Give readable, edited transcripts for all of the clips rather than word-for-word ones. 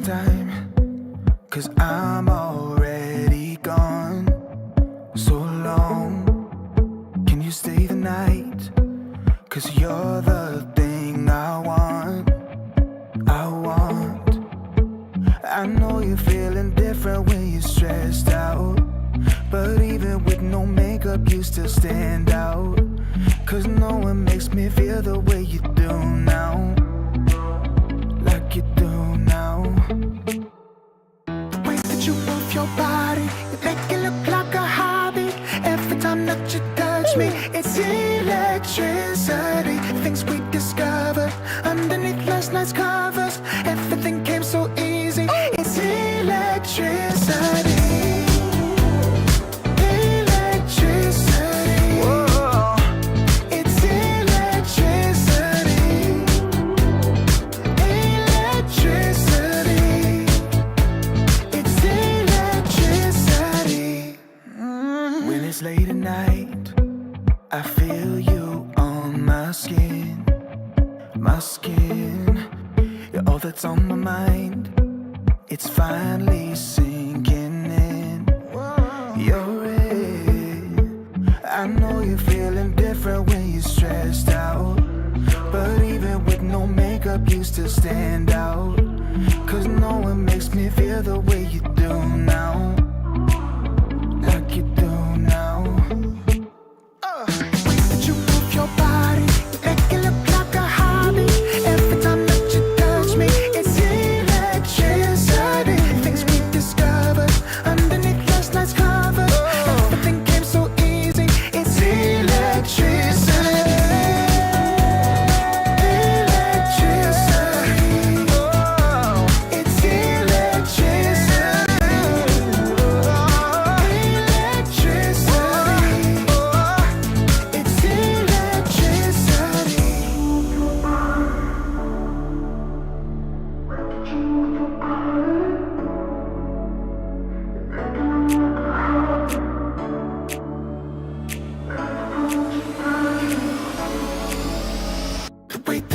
time, 'cause I'm already gone. So long, can you stay the night? 'Cause you're the thing I want. I know you're feeling different when you're stressed out, but even with no makeup you still stand out. 'Cause no one makes me feel the way you do now, like you do now. The way that you move your body, you make it look like a hobby. Every time that you touch me, it's electricity. Things we discovered underneath last night's covers. Everything came so easy. It's electricity. Late at night, I feel you on my skin. You're all that's on my mind. It's finally sinking in. You're it. I know you're feeling different when you're stressed out, but even with no makeup you still stand out. 'Cause no one makes me feel the way you do now, like you do now. The way that you move your body, you make it look like a hobby. Every time that you touch me, it's electricity. Things we discovered underneath last night's covers. Everything came so easy. It's electricity.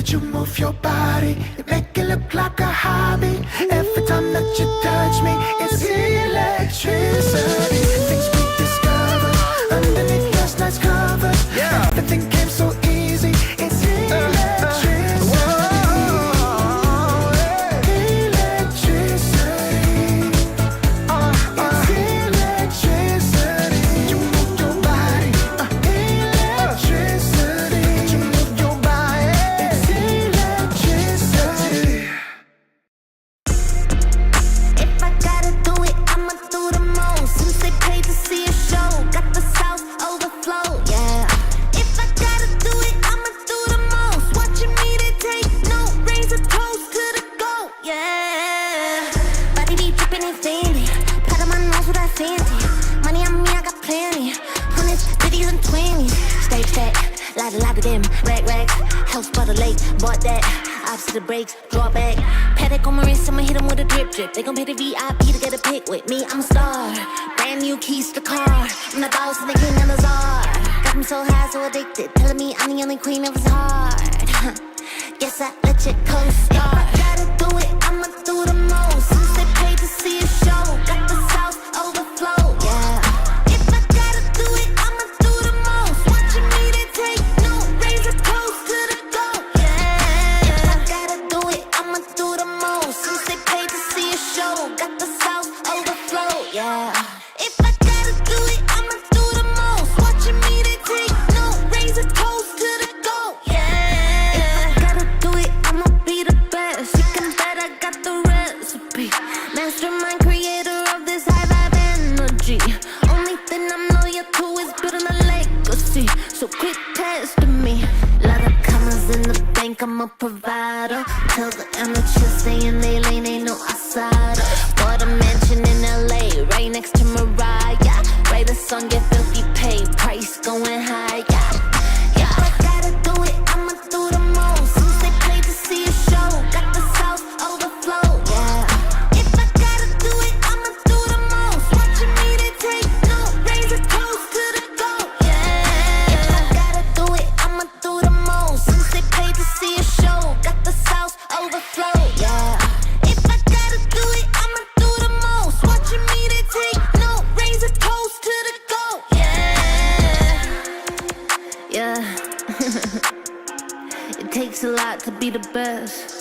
You move your body, you make it look like a hobby. Every time that you touch me, it's electricity. Things we discovered underneath last night's covers. Everything came so easy. It's electricity. Electricity. It's electricity. You move your body. Electricity. You move your body. The brakes, draw back. Paddock on my wrist, I'ma hit 'em with a drip. They gon' pay the VIP to get a pic with me. I'm a star, brand new keys to the car. I'm the boss and the king of the czar. Got me so high, so addicted, telling me I'm the only queen of his heart. Guess I let you co-star. If I gotta do it, I'ma do the most. Since they paid to see a show, got the sauce overflow, yeah. If I gotta do it, I'ma do the most. Watching me, they take no, raise a toast to the goat, yeah. If I gotta do it, I'ma do the most. Since they paid to see a show, got the sauce overflow, yeah. If I gotta do it, I'ma do the most. Watching me, they take no, raise a toast to the goat, yeah. If I gotta do it, I'ma be the best. You can bet I got the recipe. Mastermind, creator of this high vibe energy. Only thing I'm loyal to is building a legacy. So quit testing me. Lot of commas in the bank, I'm a provider. Tell the amateurs stay in they lane, ain't no outsider. Bought a mansion in LA, right next to Mariah. Write a song, get filthy paid, price going high, yeah. If I gotta do it, I'ma do the most. Since they paid to see a show, got the sauce overflow, yeah. If I gotta do it, I'ma do the most. Watching me, they take no, raise a toast to the goat, yeah. If I gotta do it, I'ma do the most. Since they paid to see a show, got the sauce overflow, yeah. If I gotta do takes a lot to be the best.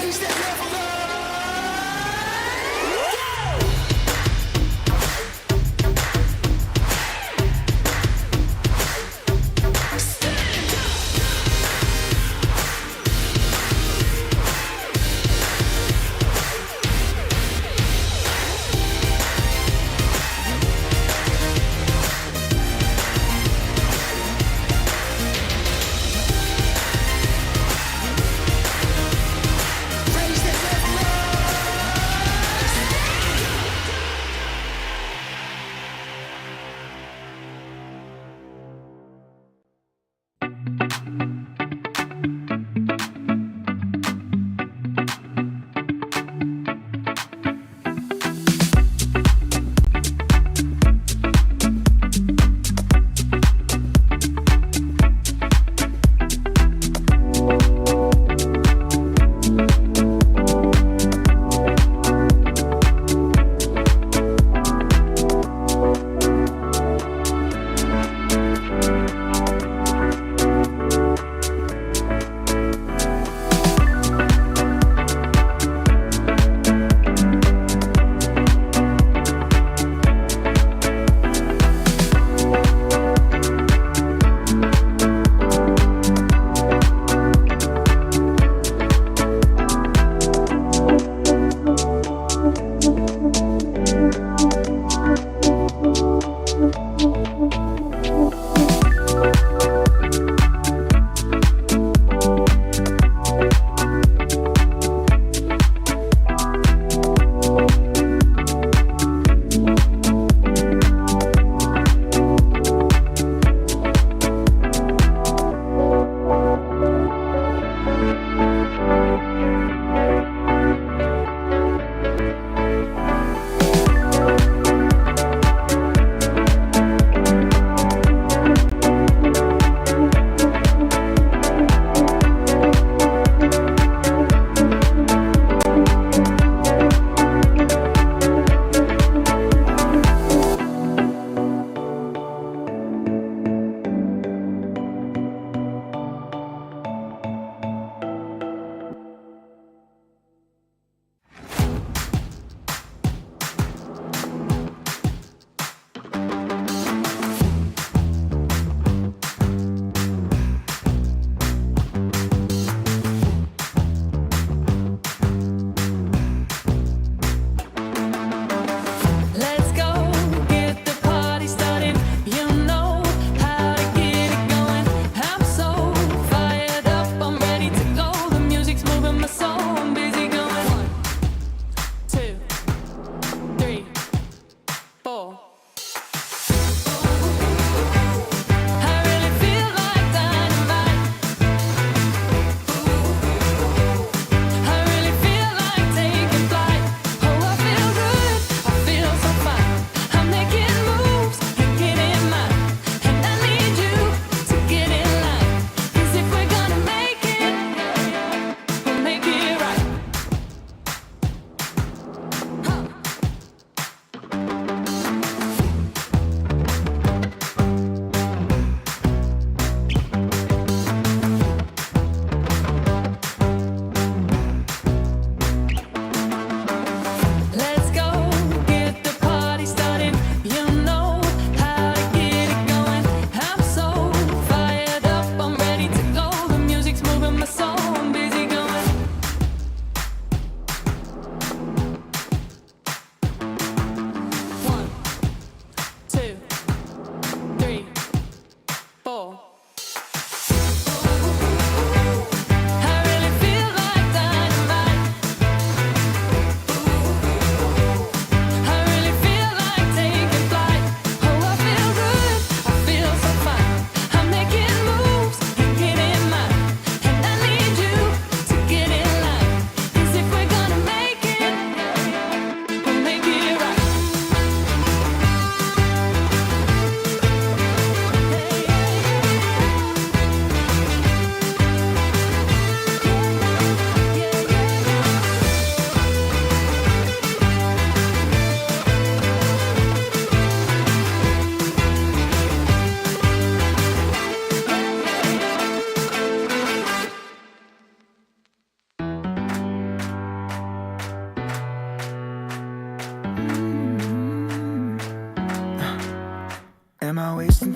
Raise that level.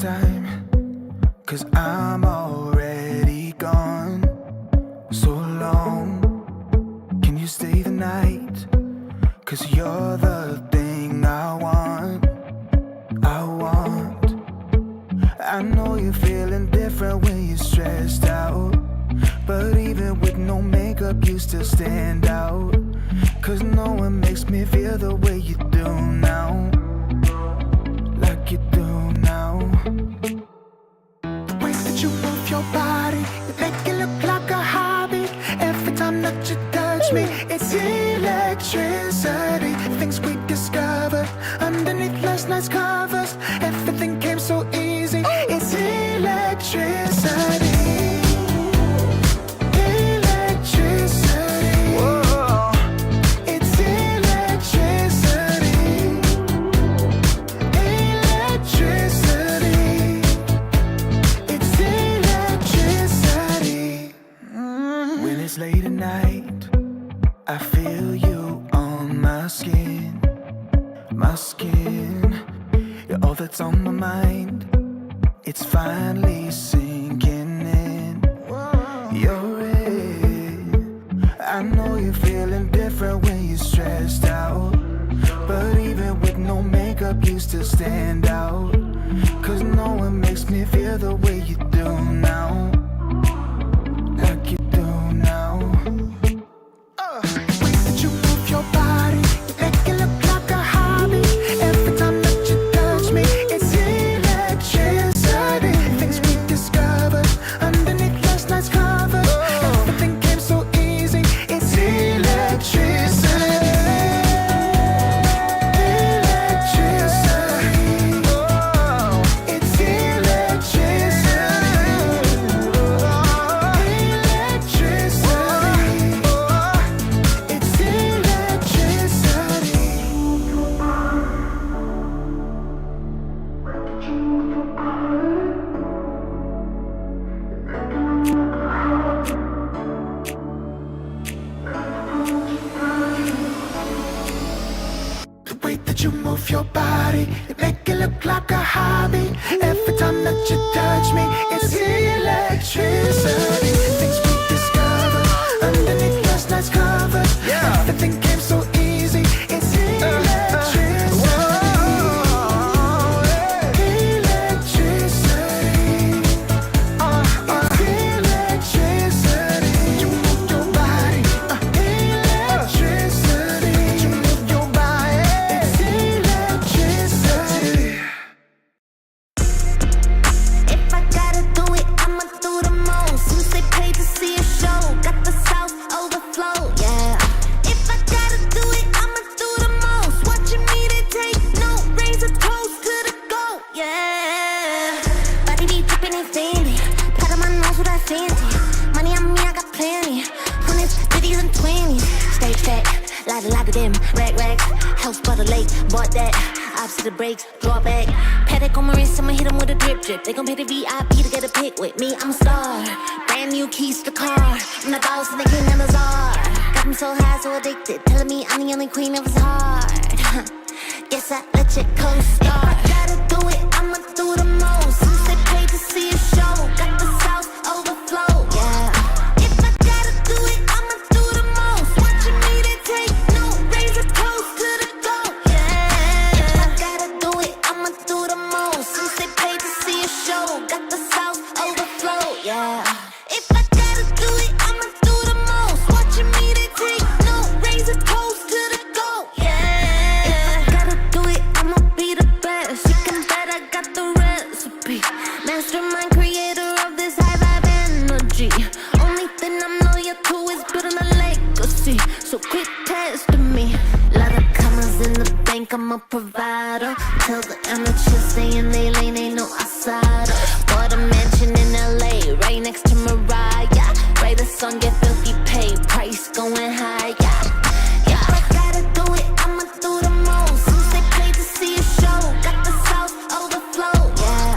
time, 'cause I'm already gone. So long, can you stay the night? 'Cause you're the thing I want. I know you're feeling different when you're stressed out, but even with no makeup you still stand out. 'Cause no one makes me feel the way you do now, like you do now. The way that you move your body, you make it look like a hobby. Every time that you touch me, it's electricity. Things we discovered underneath last night's covers. Everything came so easy. It's electricity. Electricity. Whoa. It's electricity. Electricity. It's electricity. When it's late at night, I feel you on my skin. My skin. You're all that's on my mind. It's finally sinking in. You're it. I know you're feeling different when you're stressed out, but even with no makeup you still stand out. 'Cause no one makes me feel the way you do now, like you do now. The way that you move your body, you make it look like a hobby. Every time that you touch me, it's electricity. Things we discovered underneath last night's covers. Everything came so easy. It's electricity. Electricity. It's electricity. Electricity. It's electricity. The way that you move your body, you make it look like a hobby. Every time that you touch me, it's electricity. Things we discovered underneath last night's covers. Everything came so easy. It's electricity. Electricity. It's electricity. You move your body. Electricity. You move your body. It's electricity. If I gotta do it, I'ma do the most. Since they paid to see a show, got the South overflow, yeah. If I gotta do it, I'ma do the most. Watching me, they take note, raise a toast to the goat, yeah. Body be dripping and fancy, pat on my nose with that fancy. Money on me, I got plenty. 20s, 50s, and 20s. Stay fat, lot of them. Racks, house by the lake, bought that. Ops to the brakes, draw back. Paddock on my wrist, I'ma hit 'em with a drip. They gon' pay the VIP to get a pic with me. I'm a star, brand new keys to the car. I'm the boss and the king and the czar. Got me so high, so addicted, telling me I'm the only queen of his heart. Guess I let you co-star. If I gotta do it, I'ma do the most. Since they paid to see a show, got the South overflow, yeah. If I gotta do it, I'ma do the most. Watching me, they take note, raise a toast to the goat, yeah. If I gotta do it, I'ma do the most. Since they paid to see a show, got the South overflow, yeah. If I gotta do it, I'ma do the most. Watching me, they take note, raise a toast to the goat, yeah. If I gotta do it, I'ma be the best. You can bet I got the recipe. Mastermind, creator of this high vibe energy. Only thing I'm loyal to is building a legacy. So quit testing me. Lot of commas in the bank, I'm a provider. Tell the amateurs stay in they lane, ain't no outsider. Bought a mansion in LA, right next to Mariah. Write a song, get filthy paid, price going high, yeah. If I gotta do it, I'ma do the most. Since they paid to see a show, got the South overflow, yeah.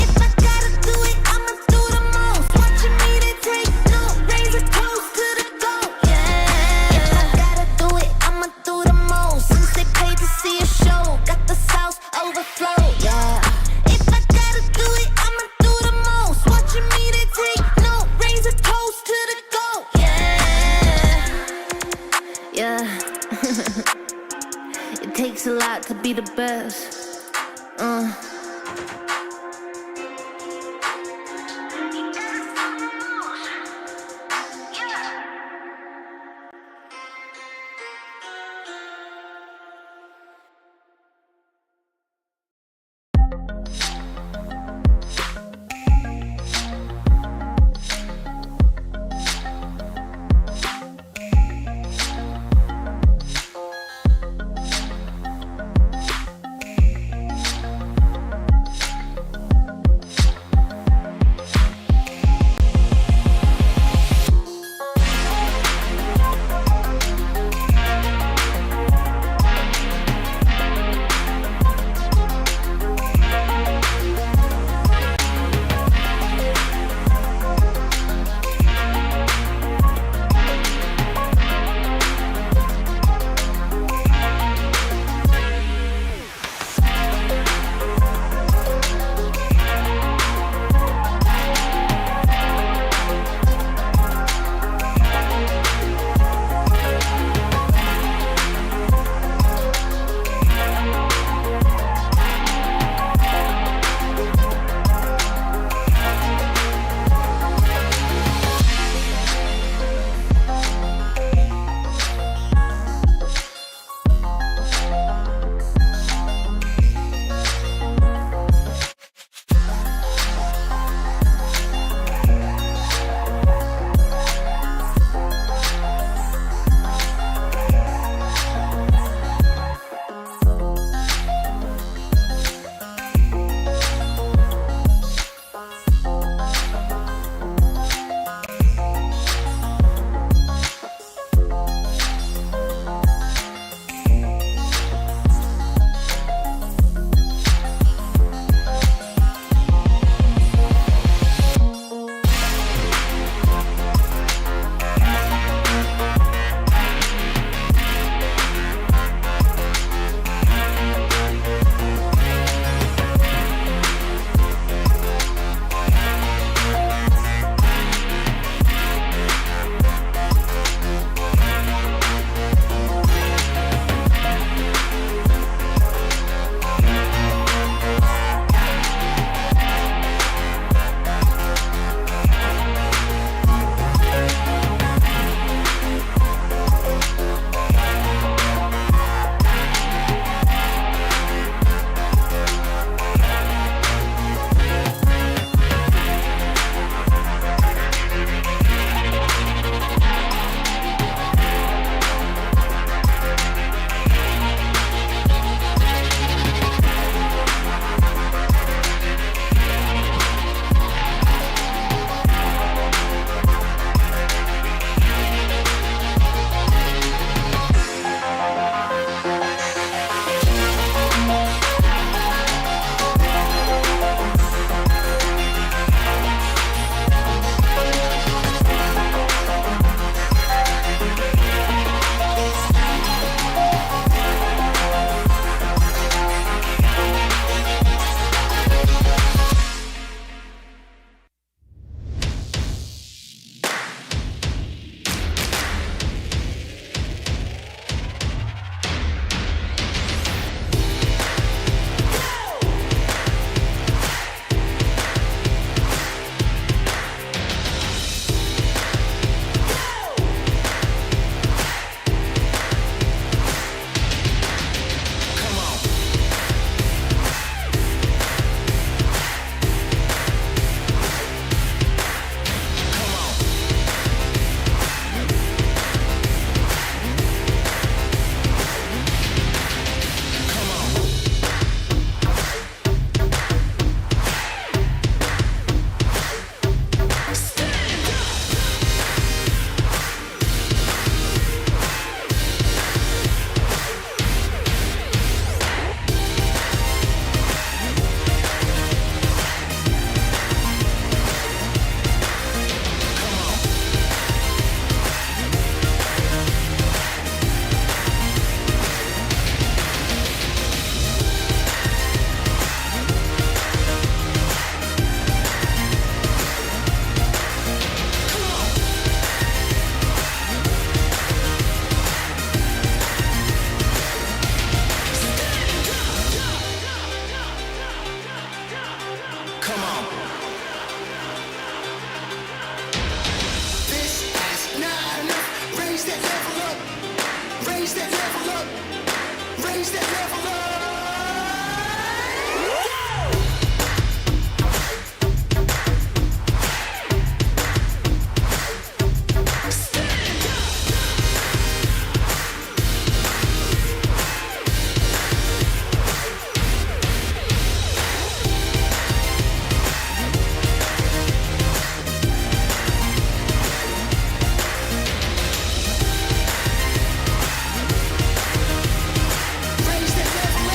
If I gotta do it, I'ma do the most. Watching me, they take note, raise a toast to the goat, yeah. If I gotta do it, I'ma do the most. Since they paid to see a show, got the South overflow, yeah. If I gotta do Yeah. It takes a lot to be the best. Raise that level up. Raise that level up. Raise that level up.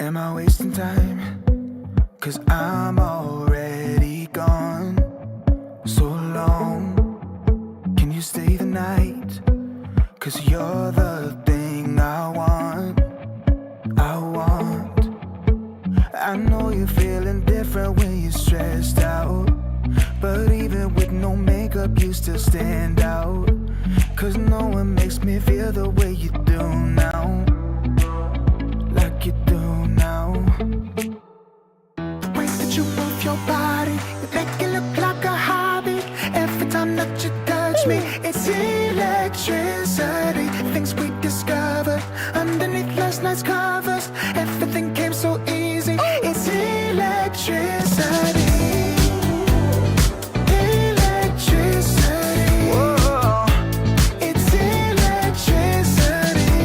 am I wasting time? 'Cause I'm already gone. So long, can you stay the night? 'Cause you're the thing I want. I know you're feeling different when you're stressed out, but even with no makeup you still stand out. 'Cause no one makes me feel the way you do now, like you do now. The way that you move your body, you make it look like a hobby. Every time that you touch me, it's electricity. Things we discovered underneath last night's covers. Everything came so easy. It's electricity. Electricity. Whoa. It's electricity.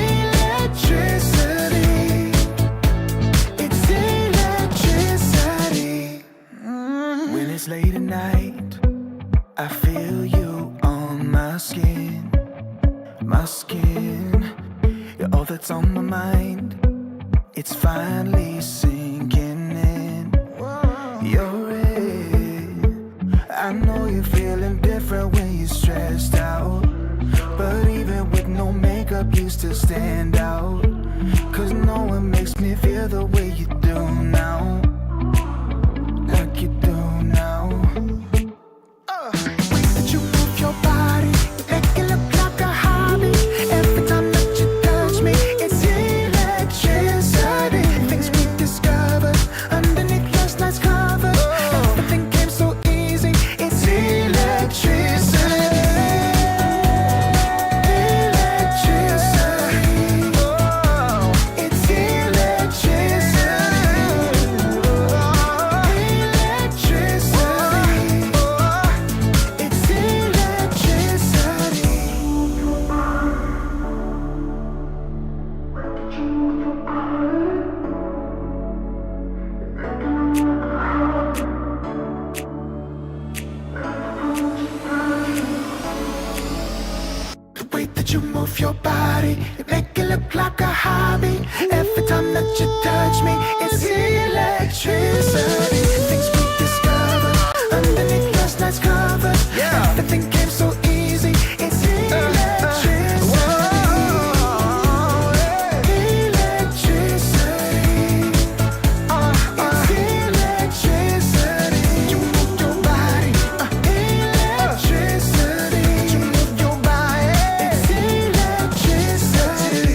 Electricity. It's electricity. When it's late at night, I feel you on my skin. My skin. You're all that's on my mind. It's finally sinking in. You're it. I know you're feeling different when you're stressed out, but even with no makeup you still stand out. 'Cause no one makes me feel the way you do now, like you do now. The way that you move your body, you make it look like a hobby. Every time that you touch me, it's electricity. Things we discovered underneath last night's covers. Everything came so easy. It's electricity. Electricity. It's electricity. Electricity. It's electricity. The way that you move your body, you make it look like a hobby. Every time that you touch me, it's electricity. Things we discovered underneath last night's covers. Everything came so easy. It's electricity. Electricity. It's electricity. You move your body. Electricity. You move your body. It's electricity.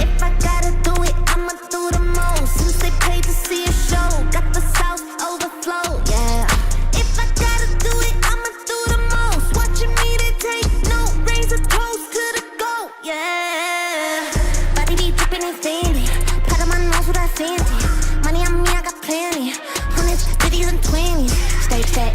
If I gotta do it, I'ma do the most. Since they paid to see a show, got the South overflow, yeah. If I gotta do it, I'ma do the most. Watching me, they take note, raise a toast to the goat, yeah. Body be dripping and fancy, pat on my nose with that fancy. Money on me, I got plenty. Hundreds, 50s, and 20s. Stay fat,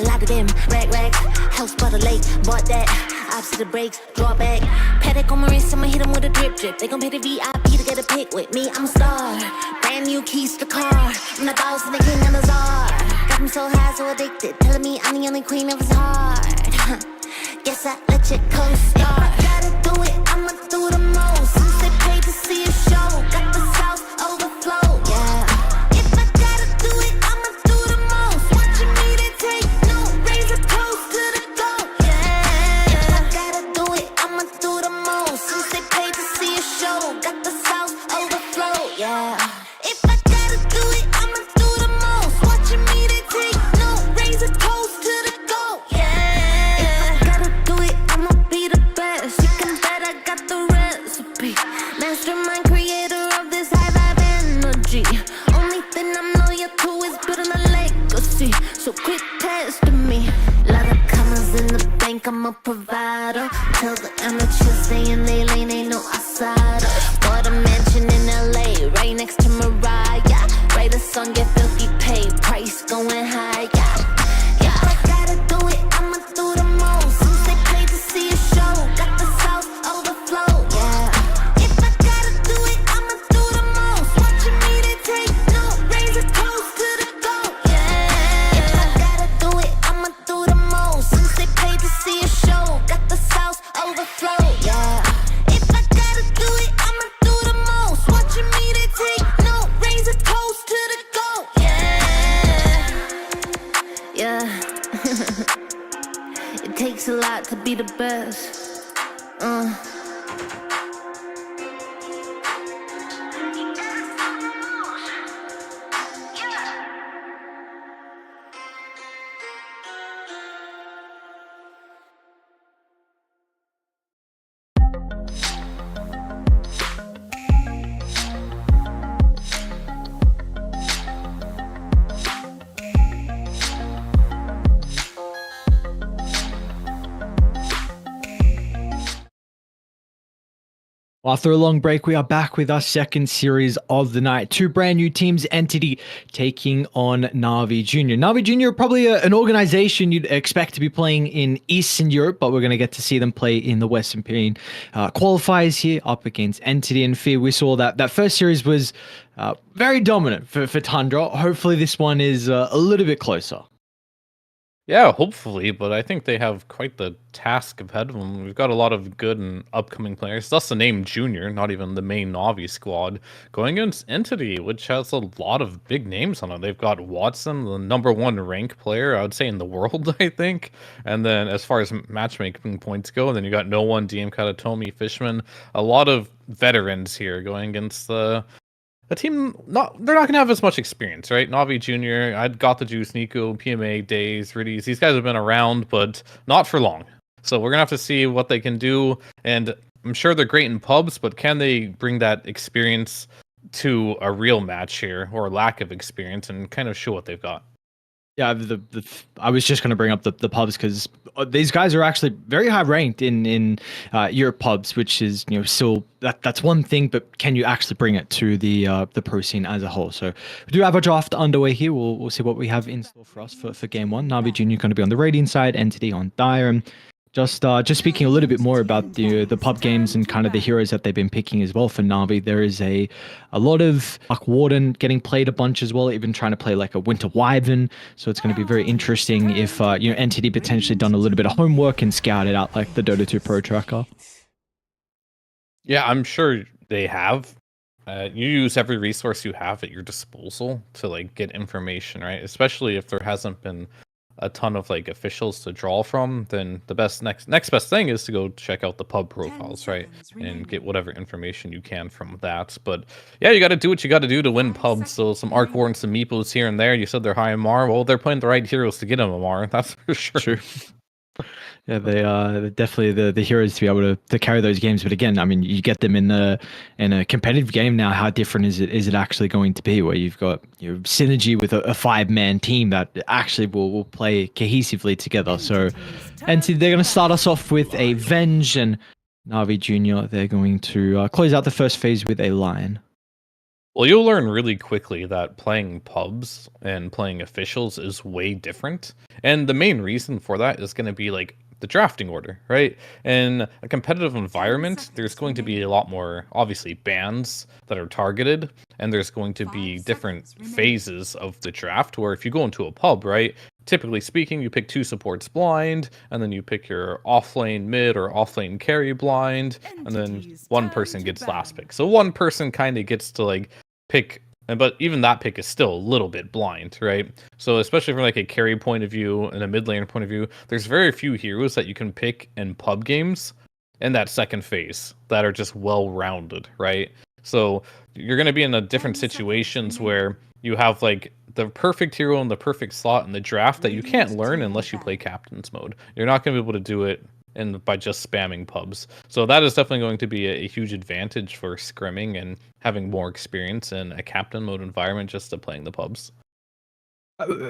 lot of them. Rags, house by the lake, bought that. Opposite the brakes, draw back. Paddock on my wrist, I'ma hit 'em with a drip. They gon' pay the VIP to get a pic with me. I'm a star, brand new keys to the car. I'm the boss and the king and the czar. Got 'em so high, so addicted, telling me I'm the only queen of his heart. Guess I let you co-star. If I gotta do it, I'ma do the most. Since they paid to see a show, got the South overflow, yeah. If I gotta do it, I'ma do the most. Watching me, they take note, raise a toast to the goat, yeah. If I gotta do it, I'ma do the most. Since they paid to see a show, got the South overflow, yeah. If I gotta do it, I'ma do the most. Watching me, they take note, raise a toast to the goat, yeah. If I gotta do it, I'ma be the best. You can bet I got the recipe. Mastermind, creator of this high vibe energy. Only thing I'm loyal to is building a legacy. So quit testing me. Lot of commas in the bank, I'm a provider. Tell the amateurs stay in they lane, ain't no outsider. Bought a mansion in LA, right next to Mariah. Write a song, get filthy paid, price going high, yeah. If I gotta do it, I'ma do the most. Since they paid to see a show, got the South overflow, yeah. If I gotta do it, I'ma do the most. Watching me, they take note, raise a toast to the goat, yeah. If I gotta do it, I'ma do the most. Since they paid to see a show, got the South overflow, yeah. If I got to be the best. After a long break, we are back with our second series of the night. Two brand new teams, Entity taking on Na'Vi Junior. Na'Vi Junior, probably an organization you'd expect to be playing in Eastern Europe, but we're going to get to see them play in the Western European qualifiers here up against Entity and Fear. We saw that first series was very dominant for Tundra. Hopefully this one is a little bit closer. Yeah, hopefully, but I think they have quite the task ahead of them. We've got a lot of good and upcoming players. Thus the name Junior, not even the main Na'Vi squad, going against Entity, which has a lot of big names on it. They've got Watson, the #1 rank player, I would say, in the world, I think. And then as far as matchmaking points go, then you got No One, DM Katatomi, Fishman, a lot of veterans here going against the team. They're not gonna have as much experience, right? Na'Vi Junior, I'd got the juice, Nico, PMA, Days, Riddies. These guys have been around, but not for long. So we're gonna have to see what they can do. And I'm sure they're great in pubs, but can they bring that experience to a real match here, or lack of experience, and kind of show what they've got? Yeah, I was just going to bring up the pubs because these guys are actually very high ranked in Europe pubs, which is still that's one thing, but can you actually bring it to the pro scene as a whole? So we do have a draft underway here. We'll see what we have in store for us for game one. Na'Vi Junior going to be on the Radiant side, Entity on Dire. And just speaking a little bit more about the pub games and kind of the heroes that they've been picking as well for Na'Vi. There is a lot of like Warden getting played a bunch as well, even trying to play like a Winter Wyvern. So it's going to be very interesting if Entity potentially done a little bit of homework and scouted out like the Dota 2 Pro Tracker. Yeah, I'm sure they have. You use every resource you have at your disposal to like get information, right? Especially if there hasn't been a ton of like officials to draw from, then the next best thing is to go check out the pub profiles, right? And get whatever information you can from that. But yeah, you got to do what you got to do to win pubs. So some Arc War and some Meepos here and there. You said they're high MR. Well, they're playing the right heroes to get them MR. That's for sure. True. Yeah, they are definitely the heroes to be able to carry those games. But again, I mean, you get them in a competitive game now. How different is it actually going to be? Where you've got synergy with a 5-man team that actually will play cohesively together. So, and so they're going to start us off with a Venge, and Na'Vi Junior. They're going to close out the first phase with a Lion. Well, you'll learn really quickly that playing pubs and playing officials is way different. And the main reason for that is going to be like the drafting order, right? In a competitive environment, there's going to be a lot more, obviously, bans that are targeted, and there's going to be different phases of the draft, where if you go into a pub, right, typically speaking, you pick 2 supports blind, and then you pick your offlane mid or offlane carry blind, and then one person gets last pick. So one person kind of gets to like pick, but even that pick is still a little bit blind, right? So especially from like a carry point of view and a mid laner point of view, there's very few heroes that you can pick in pub games in that second phase that are just well-rounded, right? So you're going to be in a different situations where you have like the perfect hero in the perfect slot in the draft that you can't learn unless you play captain's mode. You're not going to be able to do it by just spamming pubs. So that is definitely going to be a huge advantage for scrimming and having more experience in a captain mode environment just to playing the pubs.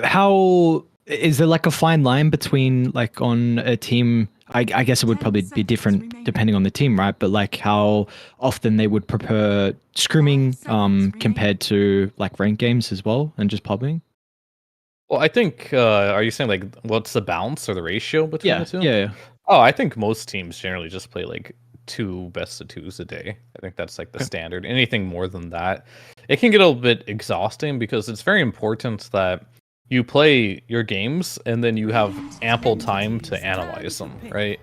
How is there like a fine line between like on a team? I guess it would probably be different depending on the team, right? But like how often they would prefer scrimming compared to like ranked games as well and just pubbing? Well, I think, are you saying like what's the balance or the ratio between the two? Yeah. Oh, I think most teams generally just play like 2 best of 2s a day. I think that's like the standard. Anything more than that, it can get a little bit exhausting because it's very important that you play your games and then you have ample time to analyze them, right?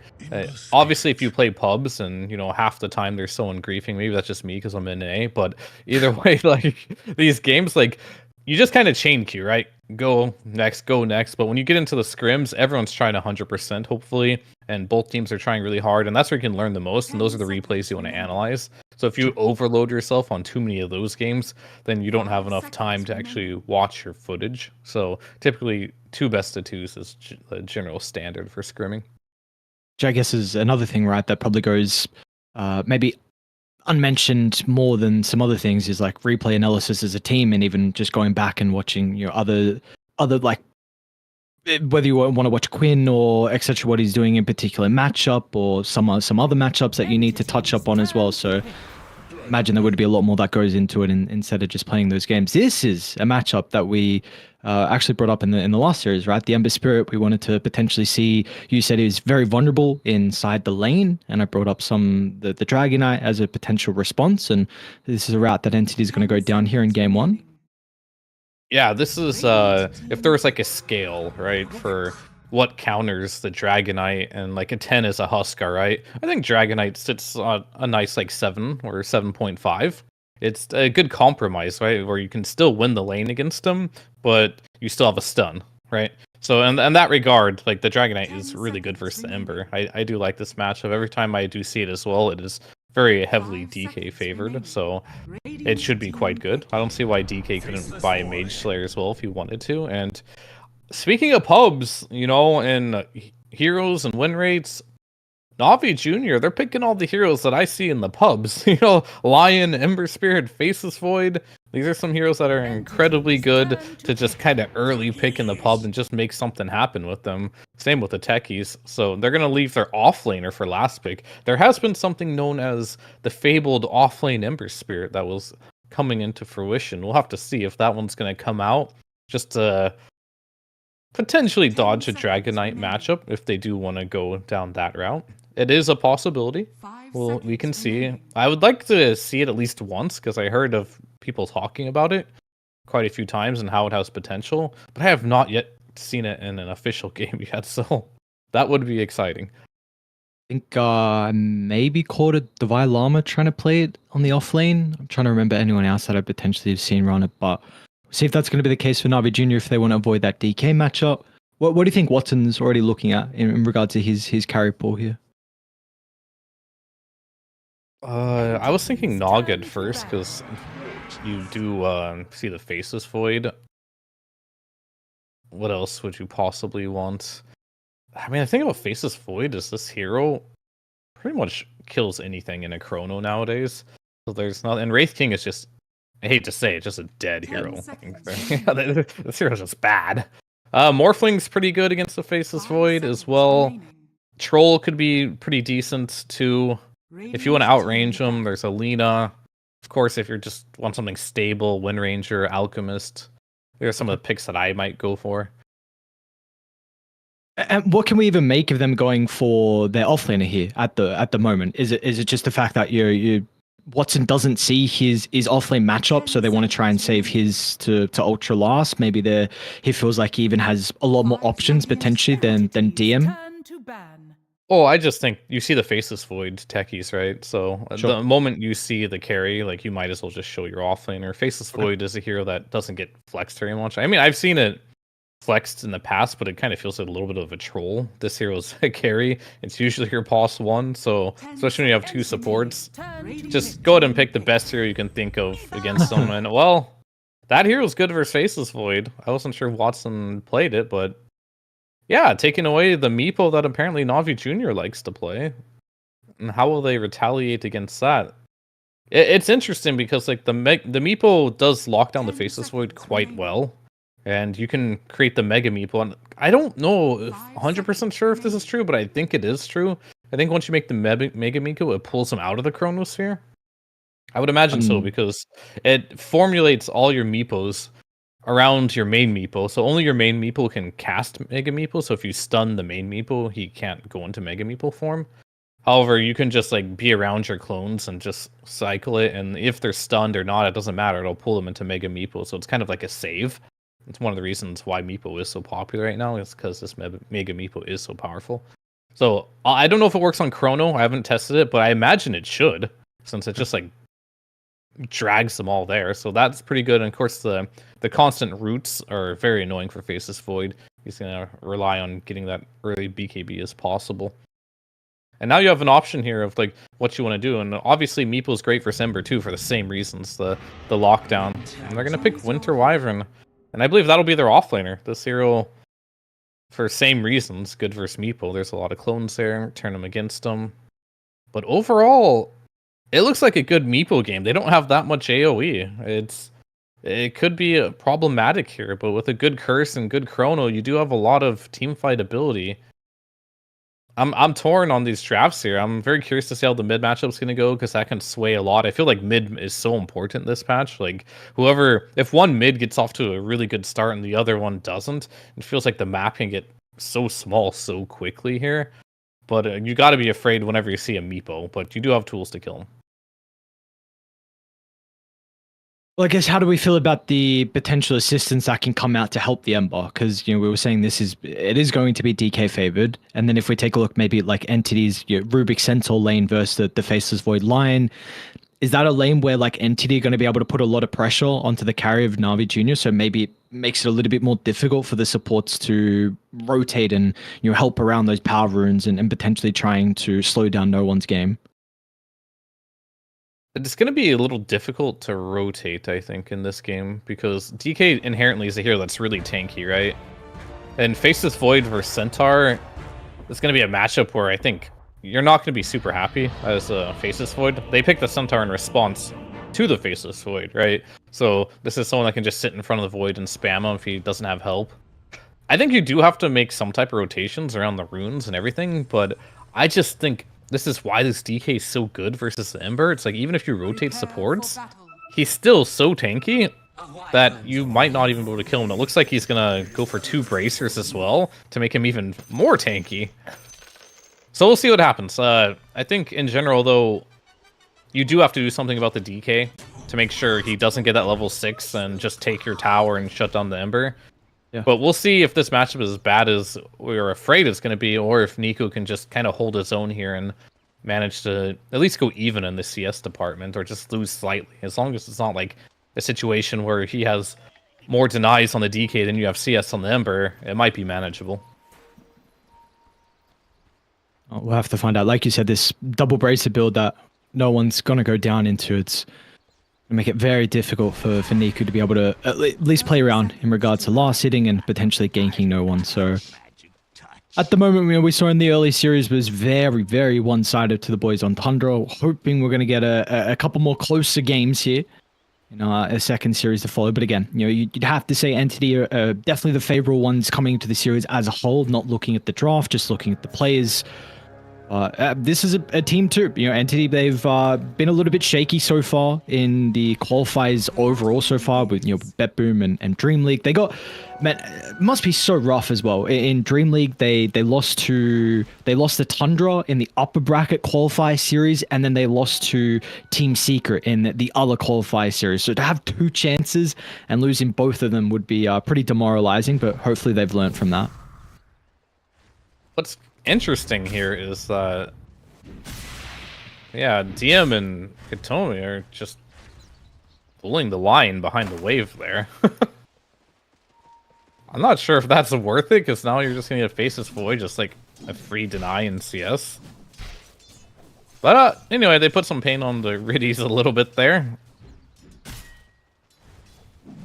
Obviously, if you play pubs and half the time they're so griefing, maybe that's just me because I'm in A. But either way, like these games, like you just kind of chain queue, right? Go next, go next. But when you get into the scrims, everyone's trying 100%, hopefully, and both teams are trying really hard, and that's where you can learn the most, and those are the replays you want to analyze. So if you overload yourself on too many of those games, then you don't have enough time to actually watch your footage. So typically, 2 best of 2s is the general standard for scrimming. Which I guess is another thing, right, that probably goes maybe unmentioned more than some other things, is like replay analysis as a team, and even just going back and watching other like, whether you want to watch Quinn or etc. what he's doing in particular matchup, or some other matchups that you need to touch up on as well. So imagine there would be a lot more that goes into it instead of just playing those games. This is a matchup that we actually brought up in the last series, right? The Ember Spirit, we wanted to potentially see. You said he was very vulnerable inside the lane, and I brought up the Dragonite as a potential response, and this is a route that Entity is going to go down here in game 1. Yeah, this is if there was like a scale, right, for what counters the Dragonite, and like a 10 is a Huskar, right? I think Dragonite sits on a nice like 7 or 7.5. It's a good compromise, right, where you can still win the lane against him, but you still have a stun, right? So in that regard, like the Dragonite is really good versus the Ember. I do like this matchup. Every time I do see it as well, it is very heavily DK favored, so it should be quite good. I don't see why DK couldn't buy a Mage Slayer as well if he wanted to. And speaking of pubs, and heroes and win rates, Navi Jr., they're picking all the heroes that I see in the pubs. Lion, Ember Spirit, Faceless Void. These are some heroes that are incredibly good to just kind of early pick in the pub and just make something happen with them. Same with the techies. So they're going to leave their offlaner for last pick. There has been something known as the fabled offlane Ember Spirit that was coming into fruition. We'll have to see if that one's going to come out. Just to potentially dodge a Dragonite matchup if they do want to go down that route. It is a possibility. Well, we can see. I would like to see it at least once, because I heard of people talking about it quite a few times and how it has potential, but I have not yet seen it in an official game yet, so that would be exciting. I think maybe caught a Divine Llama trying to play it on the offlane. I'm trying to remember anyone else that I potentially have seen run it, but see if that's going to be the case for Navi Jr. if they want to avoid that DK matchup. What do you think Watson's already looking at in regard to his carry pool here? I was thinking Nog at first, because you do see the Faceless Void. What else would you possibly want? I mean, the thing about Faceless Void is this hero pretty much kills anything in a chrono nowadays. So there's not, and Wraith King is just, I hate to say it, just a dead hero. This hero's just bad. Morphling's pretty good against the Faceless Void as well. Troll could be pretty decent too. If you want to outrange them, there's Alina. Of course, if you just want something stable, Wind Ranger, Alchemist. There are some of the picks that I might go for. And what can we even make of them going for their offlaner here at the moment? Is it just the fact that Watson doesn't see his offlane matchup, so they want to try and save his to ultra last? Maybe he feels like he even has a lot more options potentially than DM. Oh, I just think you see the Faceless Void techies, right? So Sure. The moment you see the carry, like, you might as well just show your offlaner. Faceless Void is a hero that doesn't get flexed very much. I mean, I've seen it flexed in the past, but it kind of feels like a little bit of a troll. This hero's a carry. It's usually your boss 1, so especially when you have 2 supports, just go ahead and pick the best hero you can think of against them. And, well, that hero's good versus Faceless Void. I wasn't sure Watson played it, but yeah, taking away the meepo that apparently Navi Jr. likes to play. And how will they retaliate against that? It's interesting because, like, the meepo does lock down the Faceless Void quite well. And you can create the Mega Meeple. And I don't know if 100% sure if this is true, but I think it is true. I think once you make the Mega Meeple, it pulls them out of the Chronosphere. I would imagine so, because it formulates all your Meepos around your main Meeple. So only your main Meeple can cast Mega Meeple. So if you stun the main Meeple, he can't go into Mega Meeple form. However, you can just, like, be around your clones and just cycle it. And if they're stunned or not, it doesn't matter. It'll pull them into Mega Meeple. So it's kind of like a save. It's one of the reasons why Meepo is so popular right now, is because this Mega Meepo is so powerful. So I don't know if it works on Chrono. I haven't tested it, but I imagine it should, since it just, like, drags them all there. So that's pretty good. And of course, the constant roots are very annoying for Faceless Void. He's going to rely on getting that early BKB as possible. And now you have an option here of like what you want to do. And obviously Meeple is great for Sember too for the same reasons, the lockdown. And they're going to pick Winter Wyvern. And I believe that'll be their offlaner. This hero, for same reasons, good versus Meeple. There's a lot of clones there, turn them against them. But overall, it looks like a good Meeple game. They don't have that much AoE. It could be problematic here, but with a good curse and good chrono, you do have a lot of teamfight ability. I'm torn on these drafts here. I'm very curious to see how the mid matchup's going to go, because that can sway a lot. I feel like mid is so important this patch. Like, if one mid gets off to a really good start and the other one doesn't, it feels like the map can get so small so quickly here. But you got to be afraid whenever you see a Meepo, but you do have tools to kill him. Well, I guess how do we feel about the potential assistance that can come out to help the Ember? Because we were saying it is going to be DK favored, and then if we take a look, maybe like Entity's Rubik Centaur lane versus the Faceless Void line, is that a lane where like Entity are going to be able to put a lot of pressure onto the carry of Na'Vi Jr.? So maybe it makes it a little bit more difficult for the supports to rotate and help around those power runes and potentially trying to slow down no one's game. It's going to be a little difficult to rotate, I think, in this game, because DK inherently is a hero that's really tanky, right? And Faceless Void versus Centaur, it's going to be a matchup where I think you're not going to be super happy as a Faceless Void. They picked the Centaur in response to the Faceless Void, right? So this is someone that can just sit in front of the Void and spam him if he doesn't have help. I think you do have to make some type of rotations around the runes and everything, but I just think this is why this DK is so good versus the Ember. It's like, even if you rotate supports, he's still so tanky that you might not even be able to kill him. It looks like he's going to go for 2 bracers as well to make him even more tanky. So we'll see what happens. I think in general, though, you do have to do something about the DK to make sure he doesn't get that level 6 and just take your tower and shut down the Ember. Yeah. But we'll see if this matchup is as bad as we were afraid it's going to be, or if Nico can just kind of hold his own here and manage to at least go even in the CS department, or just lose slightly. As long as it's not like a situation where he has more denies on the DK than you have CS on the Ember, it might be manageable. We'll have to find out. Like you said, this double bracer build that no one's going to go down into, it's make it very difficult for Niku to be able to at least play around in regards to last hitting and potentially ganking no one. So at the moment, we saw in the early series was very, very one-sided to the boys on Tundra. Hoping we're going to get a couple more closer games here in a second series to follow. But again, you'd have to say Entity are definitely the favorable ones coming into the series as a whole, not looking at the draft, just looking at the players. This is a team too. Entity, they've been a little bit shaky so far in the qualifiers overall so far with Bet Boom and Dream League. They got, man, it must be so rough as well. In Dream League, they lost to Tundra in the upper bracket qualifier series, and then they lost to Team Secret in the other qualifier series. So to have 2 chances and losing both of them would be pretty demoralizing. But hopefully they've learned from that. What's interesting here is that, yeah, DM and Katomi are just pulling the line behind the wave there. I'm not sure if that's worth it, because now you're just going to get Faceless Void, just like a free deny in CS. But anyway, they put some pain on the Riddies a little bit there.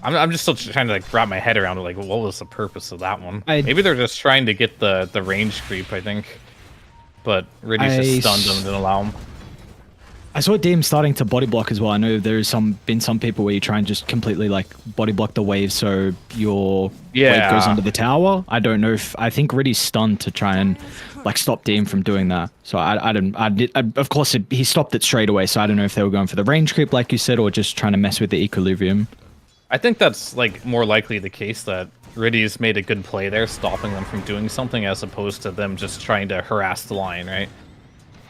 I'm just still trying to wrap my head around it, what was the purpose of that one? Maybe they're just trying to get the range creep, I think. But Riddies just stunned them and didn't allow him. I saw DM starting to body block as well. I know there's been some people where you try and just completely body block the wave so your wave goes under the tower. I don't know I think Riddies stunned to try and stop DM from doing that. So of course he stopped it straight away. So I don't know if they were going for the range creep like you said, or just trying to mess with the equilibrium. I think that's more likely the case, that Riddies made a good play there, stopping them from doing something, as opposed to them just trying to harass the line, right?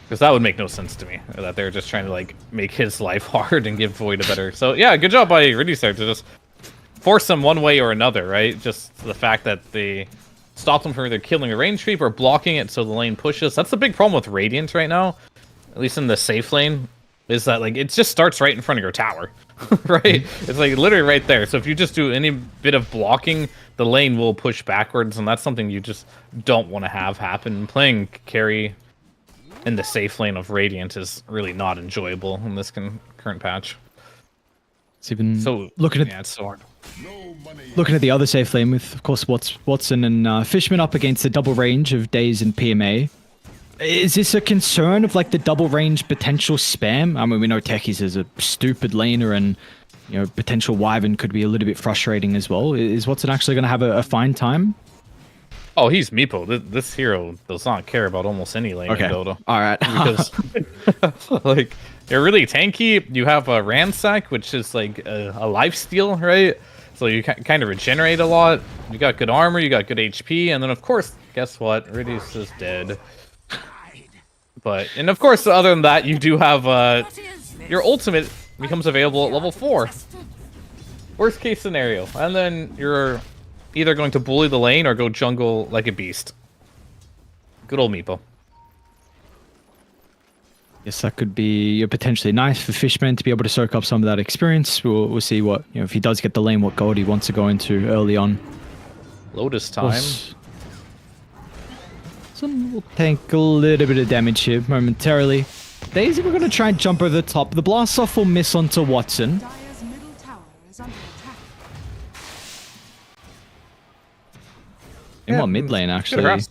Because that would make no sense to me, that they're just trying to make his life hard and give Void a better. So yeah, good job by Riddies there to just force them one way or another, right? Just the fact that they stopped them from either killing a range creep or blocking it so the lane pushes. That's the big problem with Radiant right now, at least in the safe lane. is that like it just starts right in front of your tower, right? It's like literally right there. So if you just do any bit of blocking, the lane will push backwards, and that's something you just don't want to have happen. Playing carry in the safe lane of Radiant is really not enjoyable in this current patch. It's even So looking at yeah, it's so hard. looking at the other safe lane with, of course, Watson and Fishman up against the double range of Daze and PMA. Is this a concern of like the double range potential spam? I mean, we know Techies is a stupid laner, and you know potential Wyvern could be a little bit frustrating as well. Is Watson actually going to have a fine time? Oh, he's Meepo. This hero does not care about almost any lane in Dota. All right. Because like they're really tanky. You have a Ransack, which is like a lifesteal, right? So you kind of regenerate a lot. You got good armor, you got good HP, and then of course, guess what? Ridius is dead. And of course, other than that, you do have your ultimate becomes available at level 4. Worst case scenario, and then you're either going to bully the lane or go jungle like a beast. Good old Meepo. Yes, that could be potentially nice for Fishman to be able to soak up some of that experience. We'll see what, you know, if he does get the lane, what gold he wants to go into early on. Lotus time. We'll take a little bit of damage here momentarily. Daisy, we're going to try and jump over the top. The blast off will miss onto Watson. Dire's middle tower is under attack. In what mid lane, actually?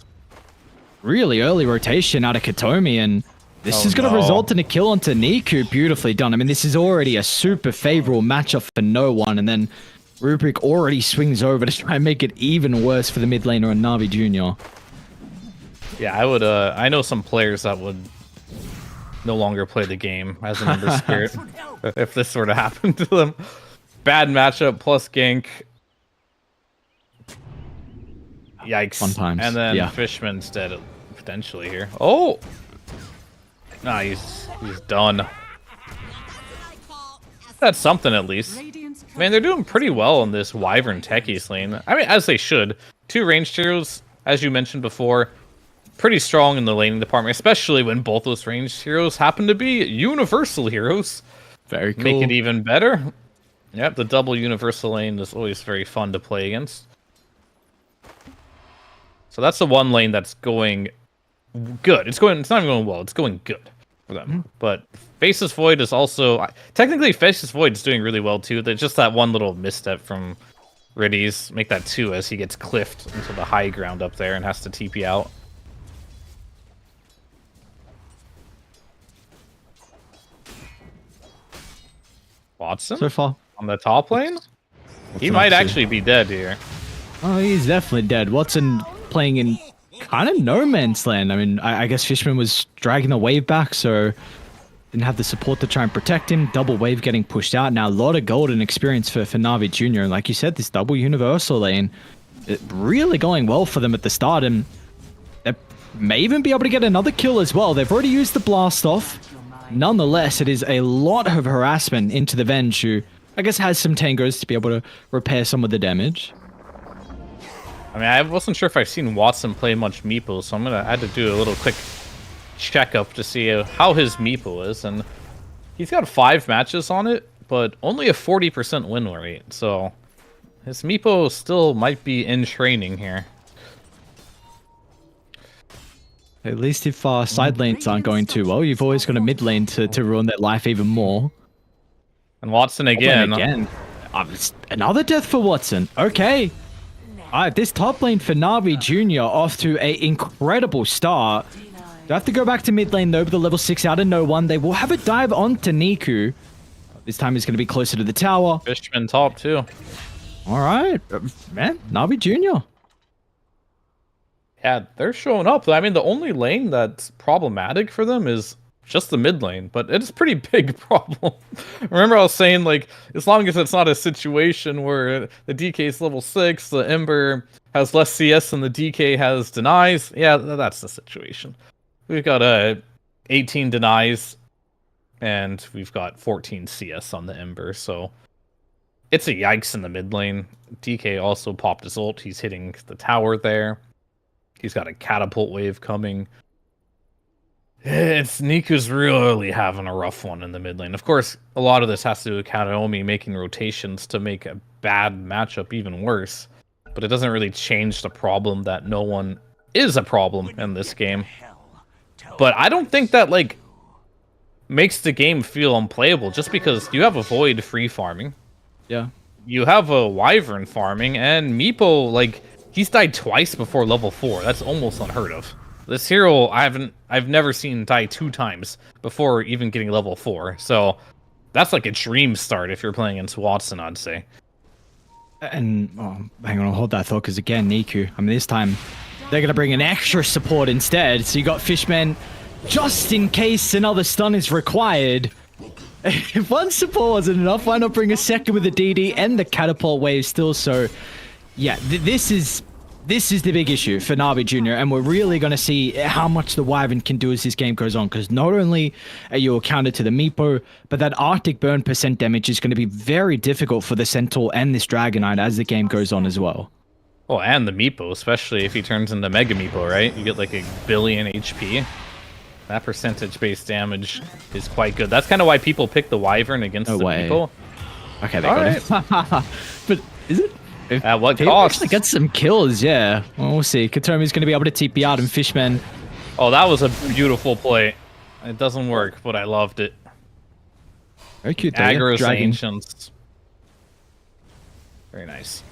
Really early rotation out of Katomi, and this is going to result in a kill onto Niku. Beautifully done. I mean, this is already a super favorable matchup for no one, and then Rubrik already swings over to try and make it even worse for the mid laner and Na'Vi Jr. Yeah, I would. I know some players that would no longer play the game as an Ember Spirit if this sort of happened to them. Bad matchup plus gank. Yikes! Fun times. And then Fishman's dead potentially here. Oh, nah, he's done. That's something at least. Man, they're doing pretty well in this Wyvern Techies lane. I mean, as they should. 2 ranged heroes, as you mentioned before. Pretty strong in the laning department, especially when both those ranged heroes happen to be universal heroes. Very cool. Make it even better. Yep, the double universal lane is always very fun to play against. So that's the one lane that's going good. It's not even going well. It's going good for them. But Faceless Void is also technically Faceless Void is doing really well too. There's just that one little misstep from Ridius. Make that 2 as he gets cliffed into the high ground up there and has to TP out. Watson? So far. On the top lane? He might actually be dead here. Oh, he's definitely dead. Watson playing in kind of no man's land. I mean, I guess Fishman was dragging the wave back, so didn't have the support to try and protect him. Double wave getting pushed out. Now, a lot of golden experience for Na'Vi Jr. And like you said, this double universal lane, it really going well for them at the start. And they may even be able to get another kill as well. They've already used the blast off. Nonetheless, it is a lot of harassment into the Venge, who I guess has some tangos to be able to repair some of the damage. I mean, I wasn't sure if I've seen Watson play much Meepo, so I had to do a little quick checkup to see how his Meepo is, and he's got 5 matches on it, but only a 40% win rate, so his Meepo still might be in training here. At least if side lanes aren't going too well, you've always got a mid lane to ruin their life even more. And Watson again. Another death for Watson. Okay. Alright, this top lane for Na'Vi Jr. off to an incredible start. They have to go back to mid lane though with the level 6 out of no one. They will have a dive onto Niku. This time he's going to be closer to the tower. Fishman top too. Alright. Man, Na'Vi Jr. Yeah, they're showing up. I mean, the only lane that's problematic for them is just the mid lane, but it's a pretty big problem. Remember I was saying, like, as long as it's not a situation where the DK is level 6, the Ember has less CS and the DK has denies, yeah, that's the situation. We've got 18 denies, and we've got 14 CS on the Ember, so it's a yikes in the mid lane. DK also popped his ult. He's hitting the tower there. He's got a catapult wave coming. It's Niku's really having a rough one in the mid lane. Of course, a lot of this has to do with Kataomi making rotations to make a bad matchup even worse. But it doesn't really change the problem that no one is a problem in this game. But I don't think that, like, makes the game feel unplayable just because you have a Void free farming. Yeah. You have a Wyvern farming, and Meepo, like, he's died twice before level 4. That's almost unheard of. This hero, I've never seen die 2 times before even getting level 4. So that's like a dream start if you're playing into Watson, I'd say. And hang on, I'll hold that thought because again, Niku. I mean, this time they're gonna bring an extra support instead. So you got Fishman, just in case another stun is required. If one support wasn't enough, why not bring a second with the DD and the catapult wave still? So yeah, this is the big issue for Navi Jr. and we're really going to see how much the Wyvern can do as this game goes on, because not only are you a counter to the Meepo, but that Arctic burn % damage is going to be very difficult for the Centaur and this Dragonite as the game goes on as well. Oh, and the Meepo, especially if he turns into Mega Meepo, right? You get like a billion HP. That percentage-based damage is quite good. That's kind of why people pick the Wyvern against the Meepo. Okay, they got it. But is it? At what he cost? Actually get some kills, yeah. Well, we'll see. Katomi's going to be able to TP out and Fishman. Oh, that was a beautiful play. It doesn't work, but I loved it. Very cute. Agros Ancients. Very nice.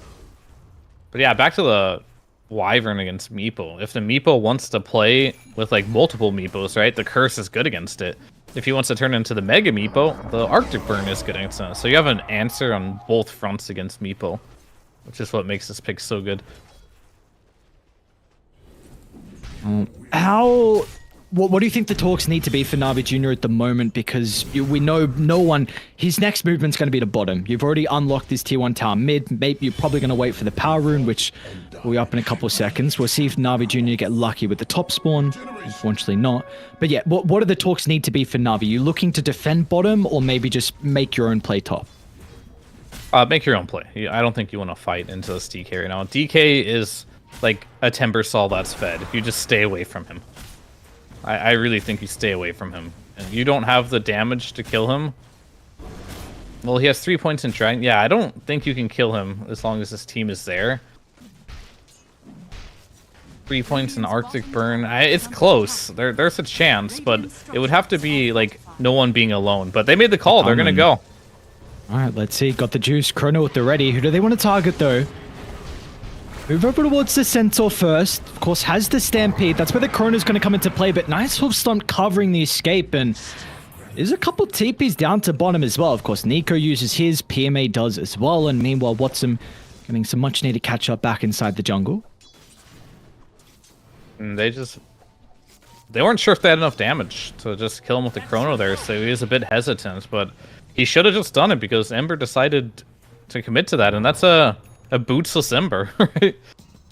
But yeah, back to the Wyvern against Meepo. If the Meepo wants to play with like multiple Meepos, right, the Curse is good against it. If he wants to turn into the Mega Meepo, the Arctic Burn is good against it. So you have an answer on both fronts against Meepo, which is what makes this pick so good. What do you think the talks need to be for Navi Jr. at the moment? Because we know no one, his next movement's going to be the bottom. You've already unlocked this tier 1 tower mid. Maybe you're probably going to wait for the power rune, which will be up in a couple of seconds. We'll see if Navi Jr. get lucky with the top spawn. Unfortunately not. But yeah, what do the talks need to be for Navi? You looking to defend bottom or maybe just make your own play top? Make your own play. I don't think you want to fight into this DK right now. DK is like a Timbersaw that's fed. You just stay away from him. I really think you stay away from him. And you don't have the damage to kill him. Well, he has 3 points in Dragon. Yeah, I don't think you can kill him as long as this team is there. 3 points in Arctic Burn. It's close. There's a chance, but it would have to be like no one being alone. But they made the call. They're going to go. All right, let's see. Got the juice. Chrono with the ready. Who do they want to target, though? Move over towards the Centaur first. Of course, has the Stampede. That's where the Chrono's going to come into play. But nice Hoof Stomp covering the escape. And there's a couple TPs down to bottom as well. Of course, Nico uses his. PMA does as well. And meanwhile, Watson getting some much-needed catch-up back inside the jungle. And they weren't sure if they had enough damage to just kill him with the Chrono there. So he was a bit hesitant. But he should have just done it because Ember decided to commit to that. And that's a bootsless Ember, right?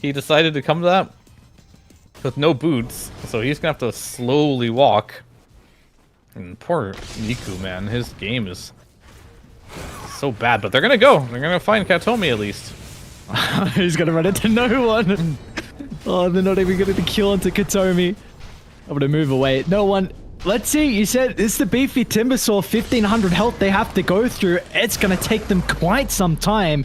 He decided to come to that with no boots, so he's gonna have to slowly walk. And poor Niku, man, his game is so bad, but they're gonna go. They're gonna find Katomi at least. He's gonna run into no one. Oh, they're not even gonna kill onto Katomi. I'm gonna move away. No one. Let's see, you said this is the beefy Timbersaw, 1500 health they have to go through. It's gonna take them quite some time.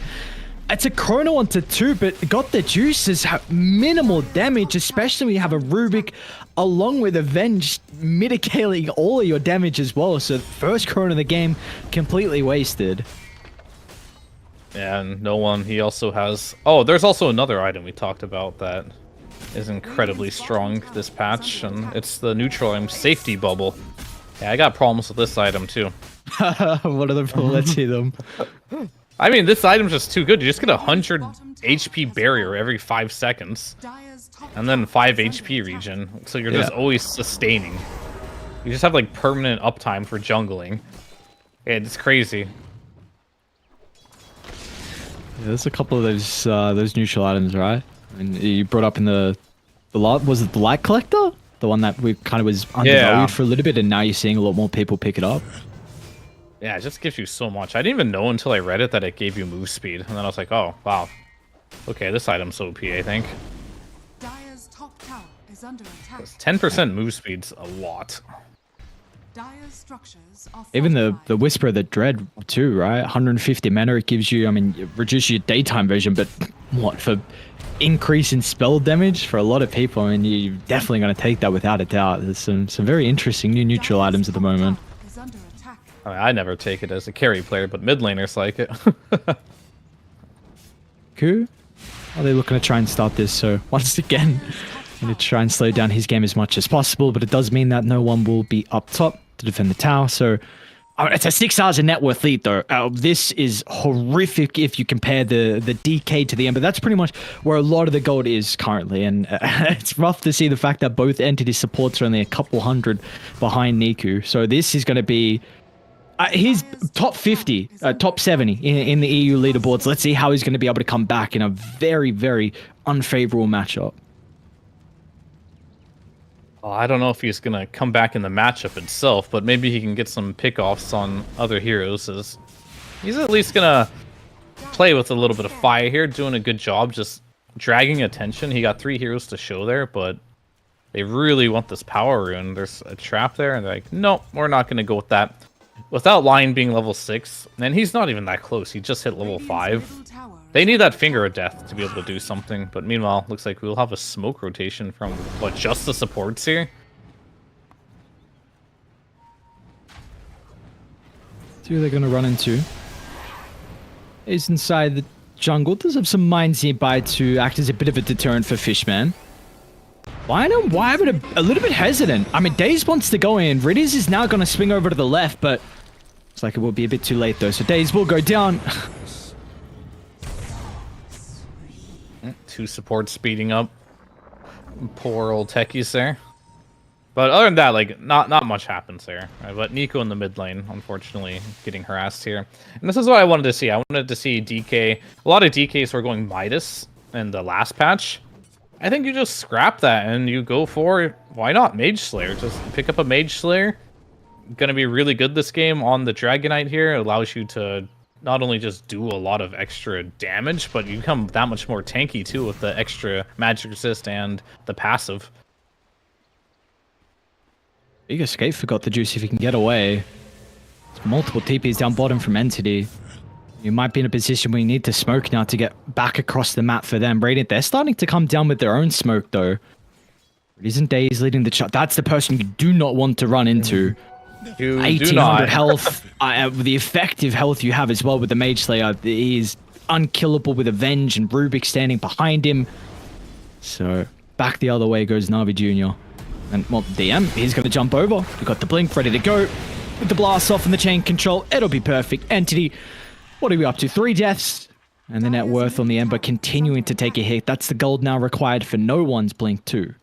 It's a Chrono onto 2, but got the juices, minimal damage, especially when you have a Rubik along with Avenge mitigating all of your damage as well. So first Chrono of the game completely wasted. And no one, he also has... Oh, there's also another item we talked about that is incredibly strong this patch, and it's the neutral item Safety Bubble. Yeah, I got problems with this item too. What are the... Let's see them. I mean, this item's just too good. You just get 100 HP barrier every 5 seconds. And then 5 HP regen. So you're just always sustaining. You just have like permanent uptime for jungling. It's crazy. Yeah, there's a couple of those neutral items, right? And you brought up in the lot, was it the Light Collector? The one that we kind of was undervalued for a little bit, and now you're seeing a lot more people pick it up. Yeah, it just gives you so much. I didn't even know until I read it that it gave you move speed. And then I was like, oh, wow. Okay, this item's OP, I think. Dire's top tower is is under attack. 10% move speed's a lot. Dire's structures are Even the fortified. Whisper of the Dread too, right? 150 mana it gives you. I mean, it reduces your daytime vision, but what for increase in spell damage for a lot of people? I mean, you're definitely going to take that without a doubt. There's some very interesting new neutral Dire's items at the top moment. tower is under attack. I mean, I never take it as a carry player, but mid laners like it. Ku, are they looking to try and start this? So once again, going to try and slow down his game as much as possible, but it does mean that no one will be up top to defend the tower. So it's a 6 hours of net worth lead though. This is horrific if you compare the DK to the Ember. That's pretty much where a lot of the gold is currently, and it's rough to see the fact that both entity supports are only a couple hundred behind Niku. So this is going to be he's top 50, top 70 in the EU leaderboards. Let's see how he's going to be able to come back in a very, very unfavorable matchup. I don't know if he's going to come back in the matchup itself, but maybe he can get some pickoffs on other heroes. He's at least going to play with a little bit of fire here, doing a good job just dragging attention. He got 3 heroes to show there, but they really want this power rune. There's a trap there, and they're like, nope, we're not going to go with that. Without Lion being level 6, and he's not even that close. He just hit level 5. They need that Finger of Death to be able to do something, but meanwhile, looks like we'll have a smoke rotation from, what, just the supports here? Who they're going to run into is inside the jungle. Does have some mines nearby to act as a bit of a deterrent for Fishman. Why a little bit hesitant? I mean, Daze wants to go in. Riddies is now going to swing over to the left, but looks like it will be a bit too late though. So Daze will go down. 2 supports speeding up. Poor old techies there. But other than that, like, not much happens there. Right? But Nico in the mid lane, unfortunately, getting harassed here. And this is what I wanted to see. I wanted to see DK. A lot of DKs were going Midas in the last patch. I think you just scrap that and you go for, why not, Mage Slayer? Just pick up a Mage Slayer. Gonna be really good this game on the Dragonite here. It allows you to not only just do a lot of extra damage, but you become that much more tanky too with the extra magic resist and the passive. Big Escape forgot the juice if he can get away. There's multiple TPs down bottom from Entity. You might be in a position where you need to smoke now to get back across the map for them. Radiant, they're starting to come down with their own smoke though. It isn't Daze leading the shot. That's the person you do not want to run into. You 1800 health. The effective health you have as well with the Mage Slayer. He is unkillable with Avenge and Rubik standing behind him. So back the other way goes Navi Jr. And well, DM, he's going to jump over. We've got the blink ready to go. With the blast off and the chain control, it'll be perfect. Entity, what are we up to? 3 deaths. And the net worth on the Ember continuing to take a hit. That's the gold now required for no one's blink too.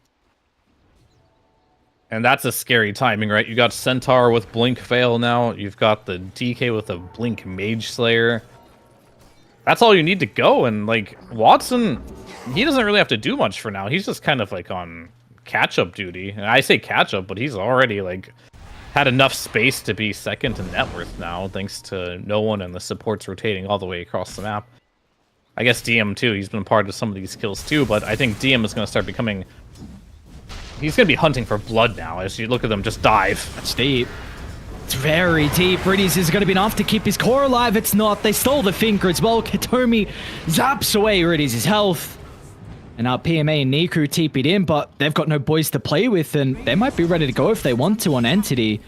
And that's a scary timing, right? You got Centaur with Blink Fail now. You've got the DK with a Blink Mage Slayer. That's all you need to go. And, like, Watson, he doesn't really have to do much for now. He's just kind of, like, on catch-up duty. And I say catch-up, but he's already, like, had enough space to be second in net worth now, thanks to no one and the supports rotating all the way across the map. I guess DM, too. He's been part of some of these kills, too. But I think DM is going to start becoming... He's going to be hunting for blood now, as you look at them just dive. That's deep. It's very deep. Riddies is going to be enough to keep his core alive. It's not. They stole the finger as well. Katomi zaps away Riddies' health. And now PMA and Niku TP'd in, but they've got no boys to play with, and they might be ready to go if they want to on Entity.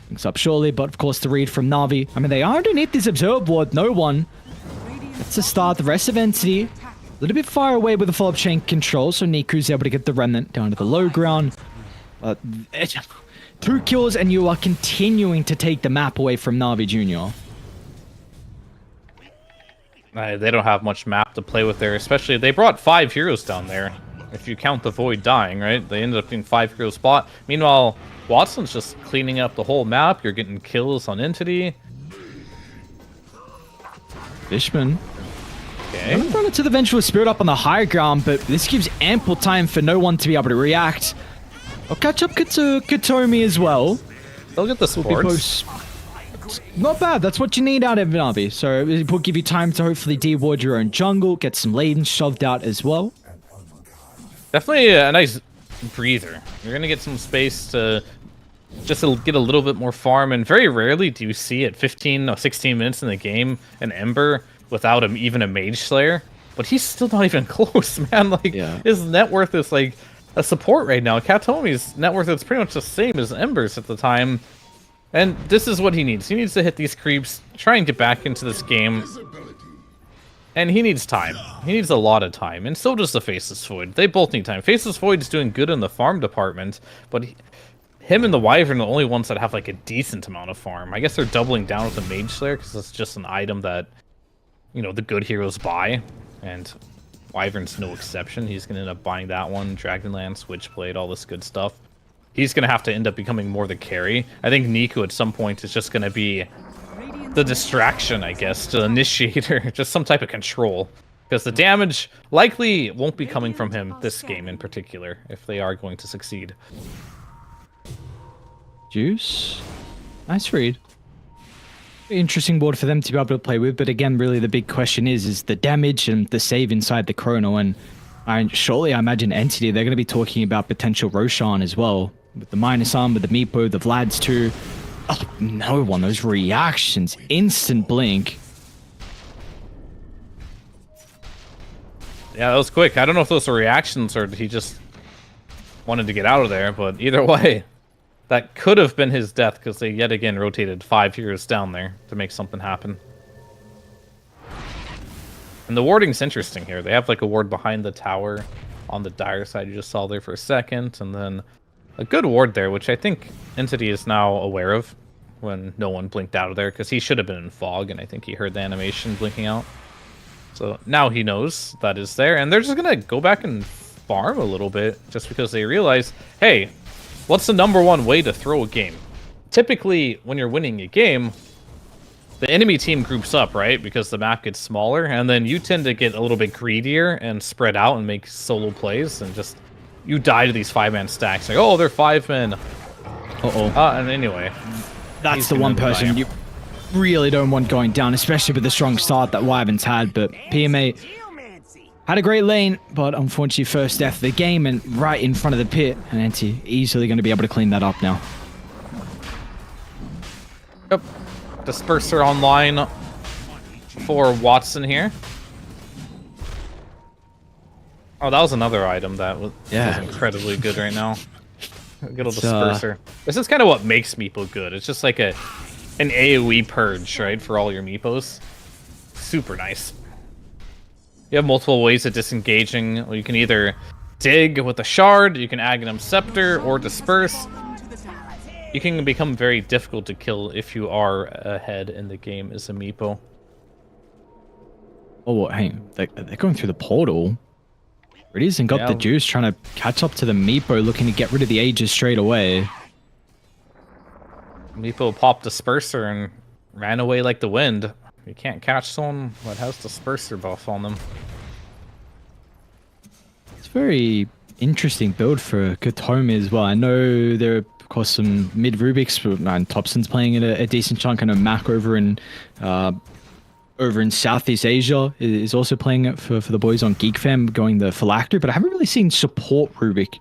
Things up surely, but of course the read from Navi. I mean, they are underneath this Observe Ward. No one. That's the start. The rest of Entity... a little bit far away with the follow-up chain control, so Niku's able to get the Remnant down to the low ground. 2 kills, and you are continuing to take the map away from Navi Jr. They don't have much map to play with there, especially they brought 5 heroes down there. If you count the Void dying, right? They ended up being 5 hero spot. Meanwhile, Watson's just cleaning up the whole map. You're getting kills on Entity. Fishman. Okay. Run into the Vengeful Spirit up on the high ground, but this gives ample time for no one to be able to react. I'll catch up to Katomi as well. They'll get the supports. Not bad. That's what you need out of Navi. So it will give you time to hopefully de-ward your own jungle, get some laden shoved out as well. Definitely a nice breather. You're gonna get some space to just to get a little bit more farm, and very rarely do you see at 15 or 16 minutes in the game an Ember without even a Mage Slayer. But he's still not even close, man. Like, his net worth is like a support right now. Katomi's net worth is pretty much the same as Ember's at the time. And this is what he needs. He needs to hit these creeps, try and get back into this game. And he needs time. He needs a lot of time. And so does the Faceless Void. They both need time. Faceless Void is doing good in the farm department, but him and the Wyvern are the only ones that have like a decent amount of farm. I guess they're doubling down with the Mage Slayer because it's just an item that, you know, the good heroes buy. And Wyvern's no exception. He's going to end up buying that one, Dragonlance, Switchblade, all this good stuff. He's going to have to end up becoming more the carry. I think Nico at some point is just going to be the distraction, I guess, the initiator, just some type of control. Because the damage likely won't be coming from him this game in particular, if they are going to succeed. Juice. Nice read. Interesting board for them to be able to play with, but again, really the big question is the damage and the save inside the chrono, and surely I imagine Entity, they're going to be talking about potential Roshan as well, with the minus arm, with the Meepo, the Vlads too. Oh, no one, those reactions, instant blink. Yeah, that was quick. I don't know if those were reactions or he just wanted to get out of there, but either way, that could have been his death because they yet again rotated 5 heroes down there to make something happen. And the warding's interesting here. They have like a ward behind the tower on the dire side you just saw there for a second, and then a good ward there, which I think Entity is now aware of when no one blinked out of there, because he should have been in fog, and I think he heard the animation blinking out. So now he knows that is there, and they're just going to go back and farm a little bit just because they realize, hey, what's the #1 way to throw a game? Typically, when you're winning a game, the enemy team groups up, right? Because the map gets smaller, and then you tend to get a little bit greedier and spread out and make solo plays, and just you die to these 5-man stacks. Like, oh, they're 5 men. And anyway, that's the one person you really don't want going down, especially with the strong start that Wyvern's had. But PMA had a great lane, but unfortunately first death of the game and right in front of the pit, and Enti easily going to be able to clean that up now. Yep. Disperser online for Watson here. Oh, that was another item that was incredibly good right now. Good old Disperser. This is kind of what makes Meepo good. It's just like an AoE purge, right, for all your Meepos. Super nice. You have multiple ways of disengaging. You can either dig with a shard, you can Aghanim Scepter, or disperse. You can become very difficult to kill if you are ahead in the game as a Meepo. Oh, hang on. They're going through the portal. It is, and got the juice, trying to catch up to the Meepo, looking to get rid of the Aegis straight away. Meepo popped Disperser and ran away like the wind. You can't catch someone that has Disperser buff on them. It's a very interesting build for Katomi as well. I know there are, of course, some mid Rubiks, and Thompson's playing in a decent chunk, and a Mac over in Southeast Asia is also playing it for the boys on Geek Fam, going the Phylactery, but I haven't really seen support Rubik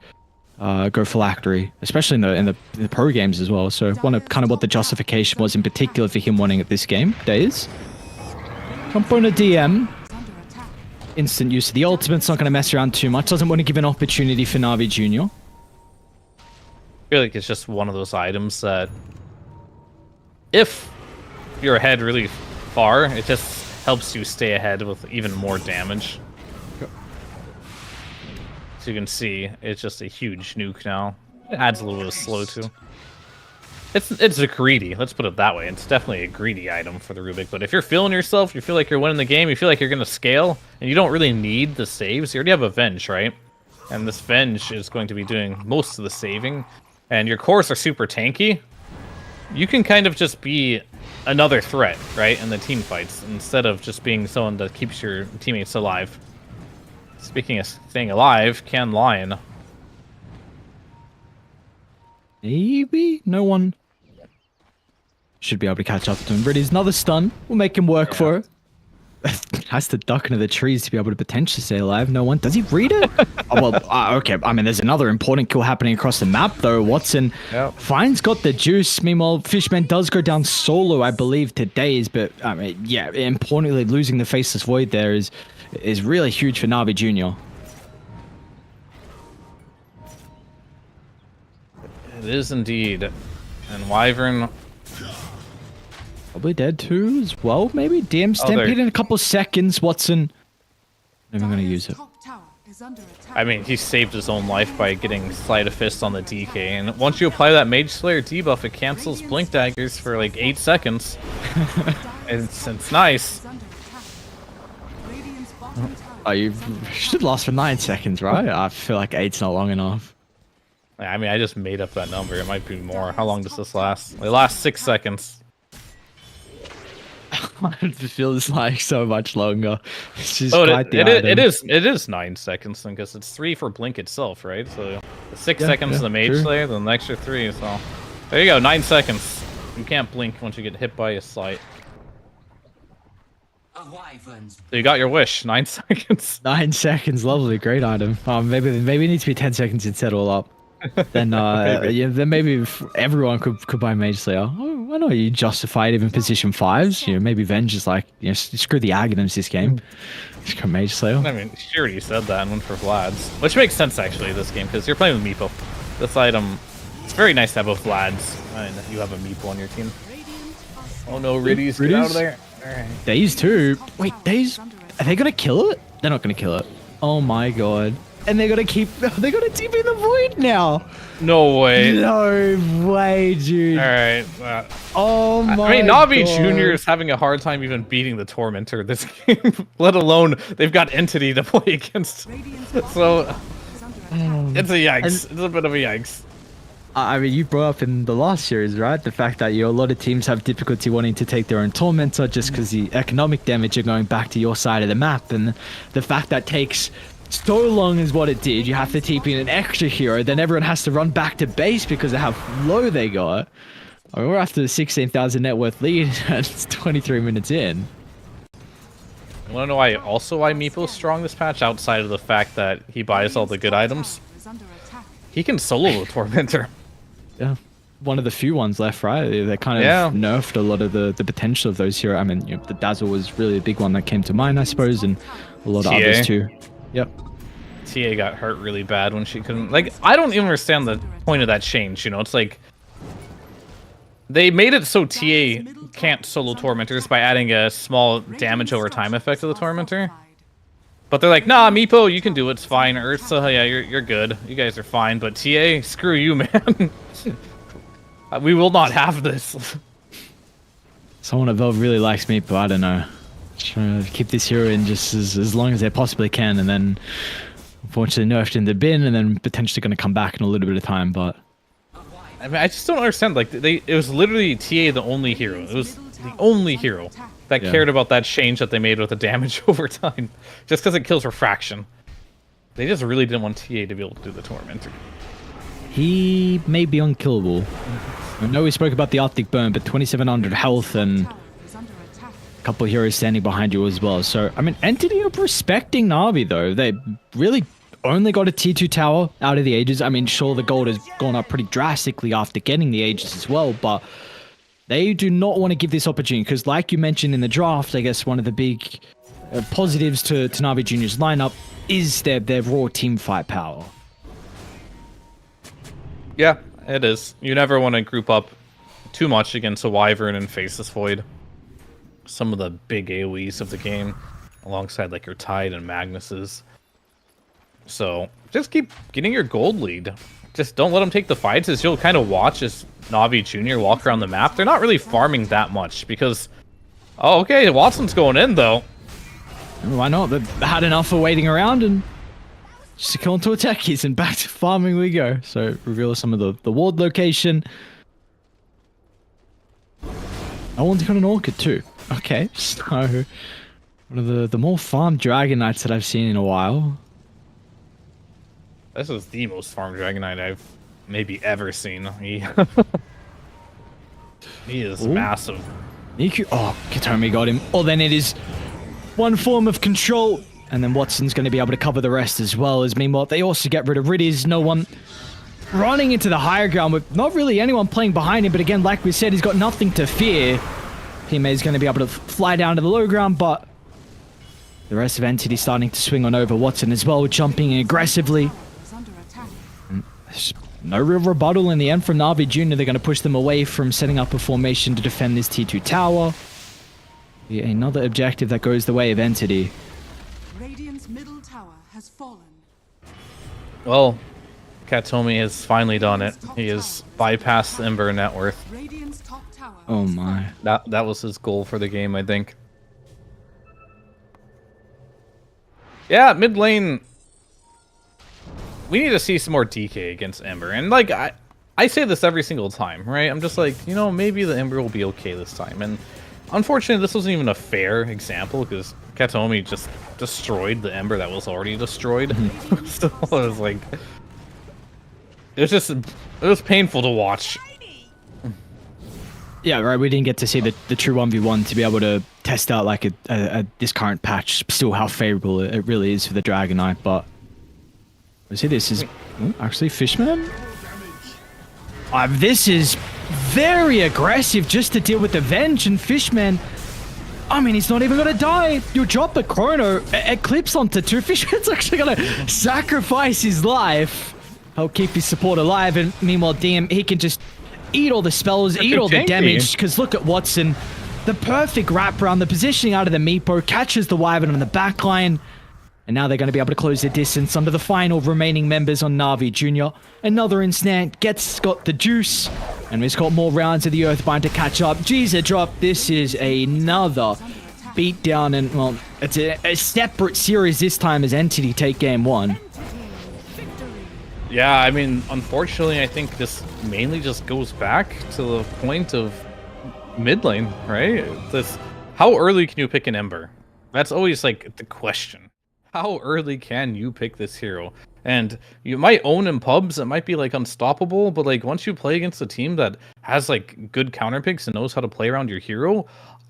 go Phylactery, especially in the pro games as well. So I wonder kind of what the justification was in particular for him wanting it this game. Days. Jump on a DM. Instant use of the ultimate's not going to mess around too much. Doesn't want to give an opportunity for Na'Vi Jr. I feel like it's just one of those items that if you're ahead really far, it just helps you stay ahead with even more damage. So you can see, it's just a huge nuke now. It adds a little bit of slow too. It's a greedy, let's put it that way. It's definitely a greedy item for the Rubik, but if you're feeling yourself, you feel like you're winning the game, you feel like you're going to scale, and you don't really need the saves, you already have a Venge, right? And this Venge is going to be doing most of the saving, and your cores are super tanky. You can kind of just be another threat, right, in the team fights, instead of just being someone that keeps your teammates alive. Speaking of staying alive, can Lion. Maybe no one should be able to catch up to him. But he's another stun. We'll make him work for it. has to duck into the trees to be able to potentially stay alive. No one. Does he read it? Oh, well, okay. I mean, there's another important kill happening across the map, though. Watson finds got the juice. Meanwhile, Fishman does go down solo, I believe, to Daze. But, I mean, yeah, importantly, losing the Faceless Void there is really huge for Navi Jr. It is indeed. And Wyvern... Probably dead too as well, maybe? DM Stampede in a couple of seconds. Watson. I'm going to use it. Top tower is under attack. I mean, he saved his own life by getting Sleight of Fist on the DK. And once you apply that Mage Slayer debuff, it cancels Blink Daggers for like 8 seconds. It's nice. Is under attack. Radiant's bottom tower Oh, you should last for 9 seconds, right? I feel like 8's not long enough. I mean, I just made up that number. It might be more. How long does this last? It lasts 6 seconds. It feels like so much longer. It's just it is 9 seconds then, because it's 3 for Blink itself, right? So 6 seconds of the Mage Slayer, then the extra 3. So there you go, 9 seconds. You can't blink once you get hit by a Slight. So you got your wish. 9 seconds. 9 seconds, lovely, great item. Maybe it needs to be 10 seconds to settle up. Then yeah, then maybe everyone could buy Mage Slayer. Oh, I know you justify it even position 5s. You know, maybe Venge is like, you know, screw the Aghanims this game. Just go Mage Slayer. I mean, she already said that and went for Vlad's, which makes sense actually this game because you're playing with Meepo. This item, it's very nice to have a Vlad's and you have a Meepo on your team. Oh no, Riddy's get out of there. Alright. Daze too. Wait, Daze, are they gonna kill it? They're not gonna kill it. Oh my god. And they're gonna TP the Void now. No way. No way, dude. Alright. Oh my I mean, Navi god. Jr. is having a hard time even beating the Tormentor this game, let alone they've got Entity to play against. So, is under attack. it's a yikes. It's a bit of a yikes. I mean, you brought up in the last series, right? The fact that a lot of teams have difficulty wanting to take their own Tormentor just because the economic damage are going back to your side of the map. And the fact that takes so long is what it did. You have to TP in an extra hero, then everyone has to run back to base because of how low they got. I mean, we're after the 16,000 net worth lead and it's 23 minutes in. You wanna know why Meepo's strong this patch, outside of the fact that he buys all the good items? Is under attack. He can solo the Tormentor. Yeah. One of the few ones left, right? They kind of nerfed a lot of the potential of those heroes. I mean, you know, the Dazzle was really a big one that came to mind, I suppose, and a lot of others too. Yep. TA got hurt really bad when she couldn't... Like, I don't even understand the point of that change, you know? It's like... They made it so TA can't solo Tormentors by adding a small damage over time effect to the Tormentor. But they're like, nah, Meepo, you can do it, it's fine. Ursa, yeah, you're good. You guys are fine. But TA, screw you, man. We will not have this. Someone at Valve really likes me, but I don't know. Trying to keep this hero in just as long as they possibly can, and then unfortunately nerfed in the bin, and then potentially going to come back in a little bit of time. But I mean, I just don't understand. Like, it was literally TA the only hero. It was the only hero that cared about that change that they made with the damage over time, just because it kills refraction. They just really didn't want TA to be able to do the Tormentor. he may be unkillable. I know we spoke about the Arctic Burn, but 2700 health and couple of heroes standing behind you as well. So, I mean, Entity are respecting Na'Vi, though. They really only got a tier 2 tower out of the Aegis. I mean, sure, the gold has gone up pretty drastically after getting the Aegis as well, but they do not want to give this opportunity because, like you mentioned in the draft, I guess one of the big positives to Na'Vi Junior's lineup is their raw team fight power. Yeah, it is. You never want to group up too much against a Wyvern and Faceless Void. Some of the big AoEs of the game, alongside like your Tide and Magnuses. So just keep getting your gold lead. Just don't let them take the fights, as you'll kind of watch as Na'Vi Jr. walk around the map. They're not really farming that much because, oh, okay, Watson's going in though. Why not? They've had enough for waiting around and just to kill into techies and back to farming we go. So reveal some of the ward location. No one's got an orchid too. Okay, so one of the more farmed Dragon Knights that I've seen in a while. This is the most farmed Dragon Knight I've maybe ever seen. He is massive. Niku, oh, Katomi got him. Oh, then it is one form of control. And then Watson's going to be able to cover the rest as well. As meanwhile, they also get rid of Riddies. No one running into the higher ground with not really anyone playing behind him. But again, like we said, he's got nothing to fear. Teammate's going to be able to fly down to the low ground, but the rest of Entity starting to swing on over. Watson as well, jumping in aggressively. Is under attack. There's no real rebuttal in the end from Na'Vi Jr. They're going to push them away from setting up a formation to defend this T2 tower. Yeah, another objective that goes the way of Entity. Radiant's middle tower has fallen. Well, Katomi has finally done it. He has bypassed the Ember net worth. Radiant's top tower. Oh has my. That was his goal for the game, I think. Yeah, mid lane. We need to see some more DK against Ember. And like I say this every single time, right? I'm just like, you know, maybe the Ember will be okay this time. And unfortunately, this wasn't even a fair example because Katomi just destroyed the Ember that was already destroyed. So it was like, it was painful to watch. Yeah, right. We didn't get to see the true 1v1 to be able to test out like this current patch, still how favorable it really is for the Dragon Knight. But we see this is actually Fishman. This is very aggressive just to deal with the Venge, and Fishman, I mean, he's not even gonna die. You drop a Chrono, Eclipse onto 2. Fishman's actually gonna sacrifice his life, help keep his support alive, and meanwhile DM, he can just eat all the spells, eat all the damage, because look at Watson. The perfect wrap around, the positioning out of the Meepo, catches the Wyvern on the back line, and now they're going to be able to close their distance under the final remaining members on Na'Vi Jr. Another instant, got the juice, and we've got more rounds of the Earthbind to catch up. Jeez, a drop. This is another beatdown, and well, it's a separate series this time as Entity take game 1. Yeah, I mean, unfortunately, I think this mainly just goes back to the point of mid lane, right? How early can you pick an Ember? That's always like the question. How early can you pick this hero? And you might own in pubs, it might be like unstoppable, but like once you play against a team that has like good counter picks and knows how to play around your hero,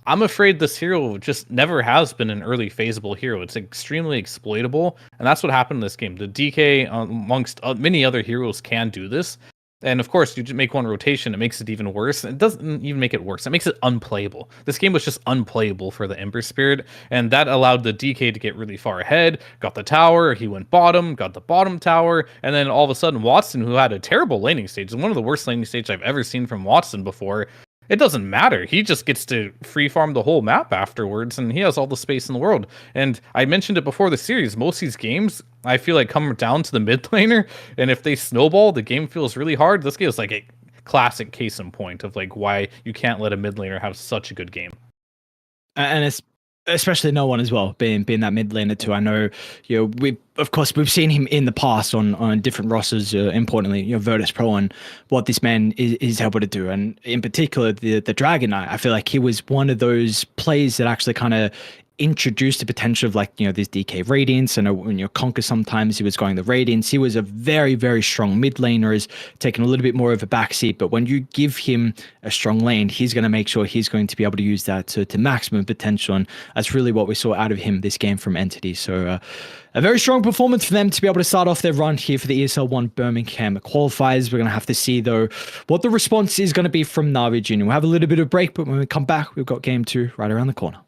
I'm afraid this hero just never has been an early phaseable hero. It's extremely exploitable, and that's what happened in this game. The DK, amongst many other heroes, can do this. And of course, you just make one rotation, it makes it even worse. It doesn't even make it worse. It makes it unplayable. This game was just unplayable for the Ember Spirit, and that allowed the DK to get really far ahead, got the tower, he went bottom, got the bottom tower, and then all of a sudden Watson, who had a terrible laning stage, one of the worst laning stages I've ever seen from Watson before, it doesn't matter. He just gets to free farm the whole map afterwards, and he has all the space in the world. And I mentioned it before the series, most of these games, I feel like come down to the mid laner, and if they snowball, the game feels really hard. This game is like a classic case in point of like why you can't let a mid laner have such a good game. And it's especially no one as well, being that mid laner too. I know, you know, we've seen him in the past on different rosters, importantly, you know, Virtus Pro, and what this man is able to do. And in particular, the Dragon Knight, I feel like he was one of those plays that actually kind of introduced the potential of like, you know, this DK Radiance. And when you Conquer, sometimes he was going the Radiance. He was a very, very strong mid laner, is taking a little bit more of a backseat. But when you give him a strong lane, he's going to make sure he's going to be able to use that to maximum potential. And that's really what we saw out of him this game from Entity. So a very strong performance for them to be able to start off their run here for the ESL 1 Birmingham qualifiers. We're going to have to see, though, what the response is going to be from Na'Vi Jr. We'll have a little bit of break, but when we come back, we've got game 2 right around the corner.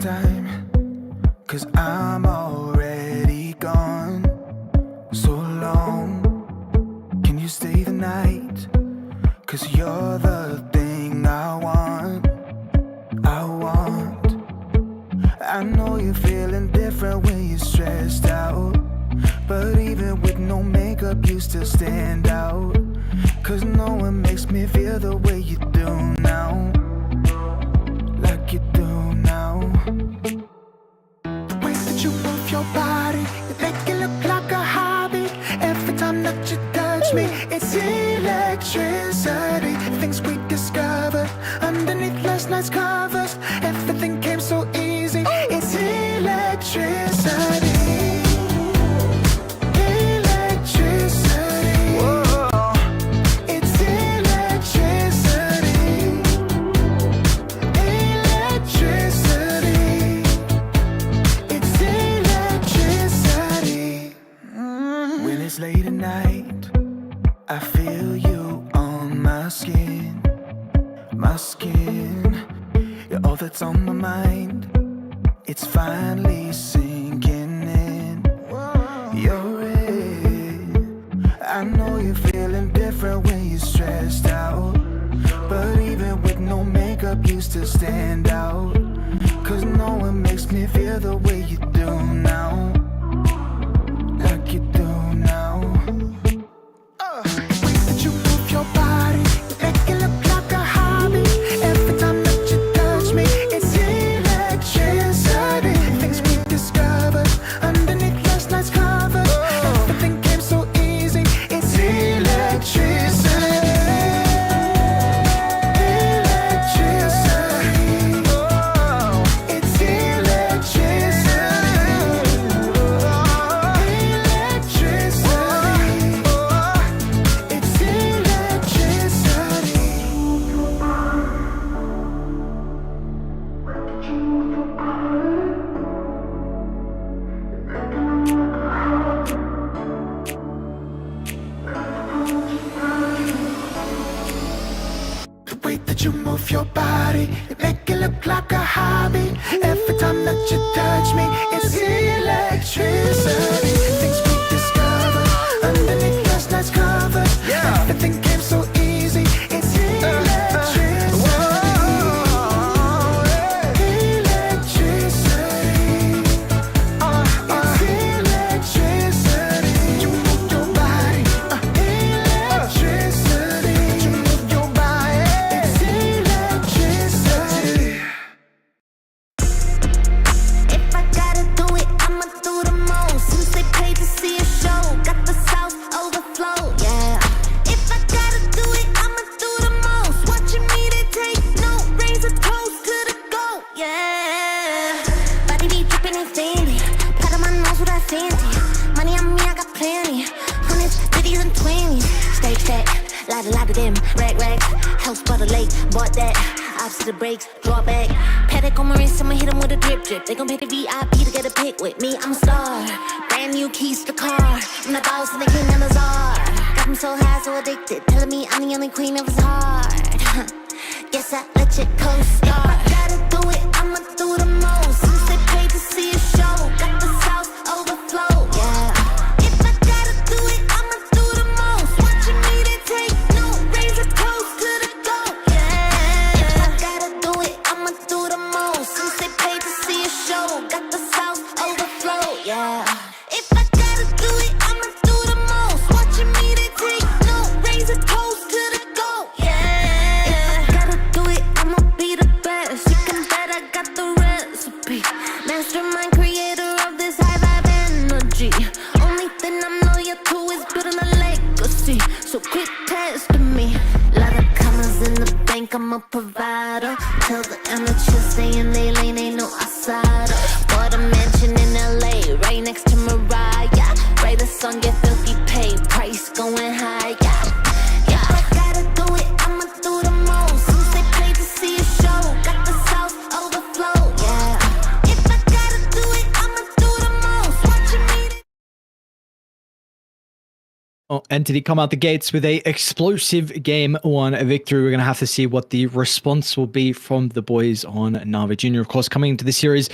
time, 'cause I'm already gone. So long, can you stay the night? 'Cause you're the thing I want. I know you're feeling different when you're stressed out, but even with no makeup you still stand out. 'Cause no one makes me feel the way you do now, like you do now. The way that you move your body, you make it look like a hobby. Every time that you touch me, it's electricity. Things we discovered underneath last night's covers. Everything came so easy. It's electricity. Electricity. Whoa. It's electricity. Electricity. It's electricity. When it's late at night, I feel you on my skin. My skin, you're all that's on my mind. It's finally sinking in. You're it. I know you're feeling different when you're stressed out, but even with no makeup you still stand out. 'Cause no one makes me feel the way you do now, like you do now. The way that you move your body, you make it look like a hobby. Every time that you touch me, it's electricity. Things we discovered underneath last night's covers. Everything came so easy. It's electricity. Electricity. Oh, it's electricity. Electricity. Oh, it's electricity. The way that you move your body, you make it look like a hobby. Every time that you touch me, it's electricity. Things we discovered underneath last night's covers. Everything came so easy. It's electricity. Electricity. It's electricity. You move your body. Electricity. You move your body. It's electricity. If I gotta do it, I'ma do the most. Since they paid to see a show, got the South overflow, yeah. If I gotta do it, I'ma do the most. Watching me, they take note, raise a toast to the goat, yeah. Body be dripping and Fendi, pat on my nose with that Fenty. Money on me, I got plenty. Hundreds, 50s, and 20s. Stay stack, lot of them. Racks, house by the lake, bought that. Ops to the brakes, draw back. Paddock on my wrist, I'ma hit 'em with a drip. They gon' pay the VIP to get a pic with me. I'm a star, brand new keys to the car. I'm the boss and the king and the czar. Got 'em so high, so addicted, telling me I'm the only queen of his heart. Guess I let you co-star. If I gotta do it, I'ma do the most. Since they paid to see a show, got the South overflow, yeah. If I gotta do it, I'ma do the most. Watching me, they take note, raise a toast to the goat, yeah. If I gotta do it, I'ma do the most. Since they paid to see a show, got the South overflow, yeah. If I gotta do it, I'ma do the most. Watching me, they take note, raise a toast to the goat, yeah. If I gotta do it, I'ma be the best. You can bet I got the recipe. Mastermind, creator of this high vibe energy. Only thing I'm loyal to is building a legacy. So quit testing me. Lot of commas in the bank, I'm a provider. Tell the amateurs stay in they lane, ain't no outsider. Bought a mansion in LA, right next to Mariah. Write a song, get filthy paid, price going high, yeah. If I gotta do it, I'ma do the most. Since they paid to see a show, got the South overflow, yeah. If I gotta do it, I'ma do the most. Watching me. Entity come out the gates with a explosive game 1 victory. We're going to have to see what the response will be from the boys on Navi Junior. Of course, coming into the series,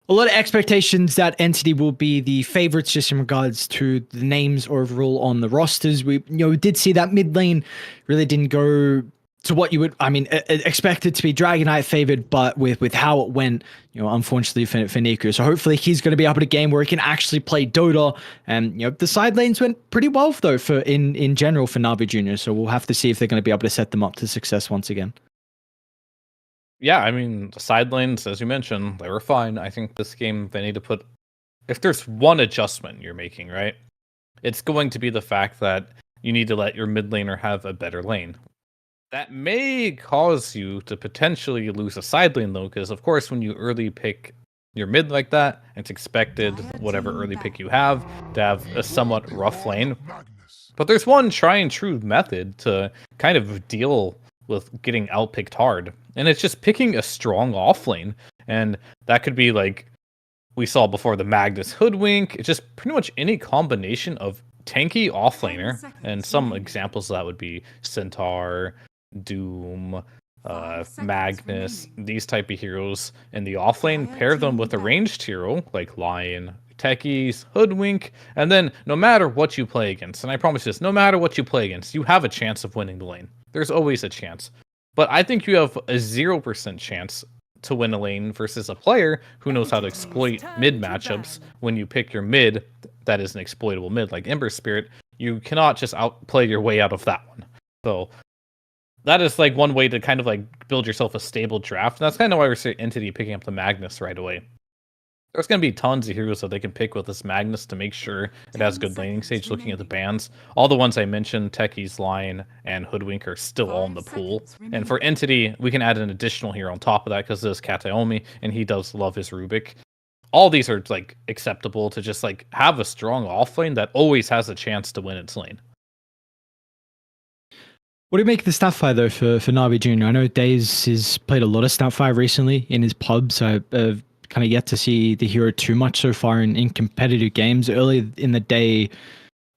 a lot of expectations that Entity will be the favorites just in regards to the names overall on the rosters. We did see that mid lane really didn't go to what you would, expect it to be Dragonite favored, but with how it went, unfortunately for Niku. So hopefully he's going to be able to game where he can actually play Dota. And the side lanes went pretty well though for in general for Navi Junior. So we'll have to see if they're going to be able to set them up to success once again. Yeah, I mean, the side lanes, as you mentioned, they were fine. I think this game, they need to put... If there's one adjustment you're making, right? It's going to be the fact that you need to let your mid laner have a better lane. That may cause you to potentially lose a side lane, though, because, of course, when you early pick your mid like that, it's expected, whatever early pick you have, to have a somewhat rough lane. But there's one try and true method to kind of deal with getting outpicked hard, and it's just picking a strong off lane. And that could be like we saw before, the Magnus Hoodwink. It's just pretty much any combination of tanky offlaner, and some examples of that would be Centaur, Doom, Magnus, these type of heroes in the offlane. Pair them with a ranged hero like Lion, Techies, Hoodwink, and then no matter what you play against, and I promise this, no matter what you play against, you have a chance of winning the lane. There's always a chance. But I think you have a 0% chance to win a lane versus a player who knows how to exploit mid matchups. When you pick your mid that is an exploitable mid like Ember Spirit, you cannot just outplay your way out of that one. So that is like one way to kind of like build yourself a stable draft. And that's kind of why we're seeing Entity picking up the Magnus right away. There's going to be tons of heroes that they can pick with this Magnus to make sure it has good laning stage. Looking at the bans, all the ones I mentioned, Techies, Lion, and Hoodwink, are still all in the pool. And for Entity, we can add an additional hero on top of that because there's Kataomi, and he does love his Rubik. All these are like acceptable to just like have a strong offlane that always has a chance to win its lane. What do you make of the Snapfire though for Navi Junior? I know Daze has played a lot of Snapfire recently in his pub, so kind of yet to see the hero too much so far in competitive games. Early in the day,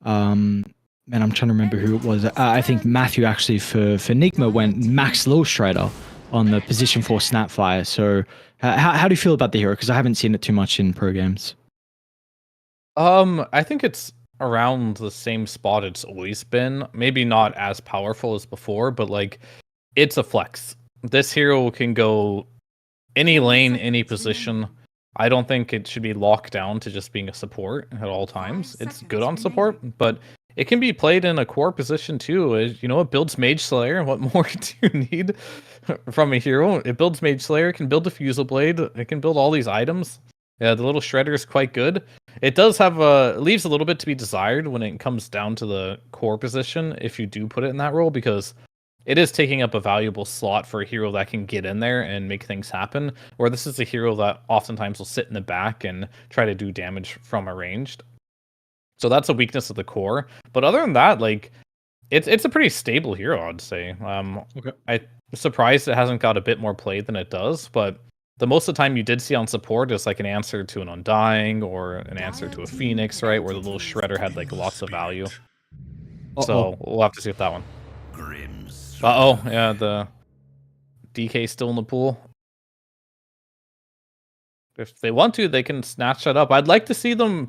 and I'm trying to remember who it was. I think Matthew actually for Nigma went Max Lil Shredder on the position 4 Snapfire. So how do you feel about the hero? Because I haven't seen it too much in pro games. I think it's around the same spot it's always been. Maybe not as powerful as before, but like it's a flex. This hero can go any lane, any position. I don't think it should be locked down to just being a support at all times. It's good on support, but it can be played in a core position too. It builds Mage Slayer. What more do you need from a hero? It builds Mage Slayer, it can build Diffusal Blade, it can build all these items. Yeah, the little Shredder is quite good. It does have leaves a little bit to be desired when it comes down to the core position if you do put it in that role, because it is taking up a valuable slot for a hero that can get in there and make things happen, where this is a hero that oftentimes will sit in the back and try to do damage from a ranged. So that's a weakness of the core. But other than that, like it's a pretty stable hero, I'd say. Okay. I'm surprised it hasn't got a bit more play than it does, but the most of the time you did see on support is like an answer to an Undying or an answer to a Phoenix, right? Where the little Shredder had like lots of value. So we'll have to see if that one. Yeah, the DK still in the pool. If they want to, they can snatch that up. I'd like to see them.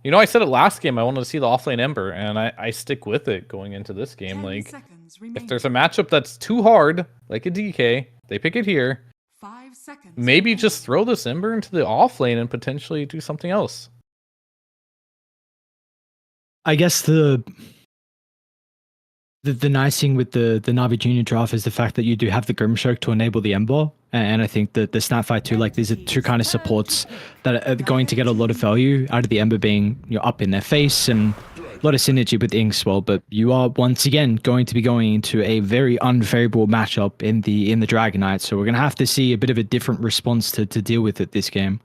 I said it last game. I wanted to see the offlane Ember, and I stick with it going into this game. Like, if there's a matchup that's too hard, like a DK, they pick it here. 5 seconds. Maybe just throw this Ember into the offlane and potentially do something else. I guess the nice thing with the Navi Junior draft is the fact that you do have the Grimshark to enable the Ember, and I think that the Snapfire too, like these are two kind of supports that are going to get a lot of value out of the Ember being up in their face, and a lot of synergy with Inkswell. But you are once again going to be going into a very unfavorable matchup in the Dragonite, so we're gonna have to see a bit of a different response to deal with it this game.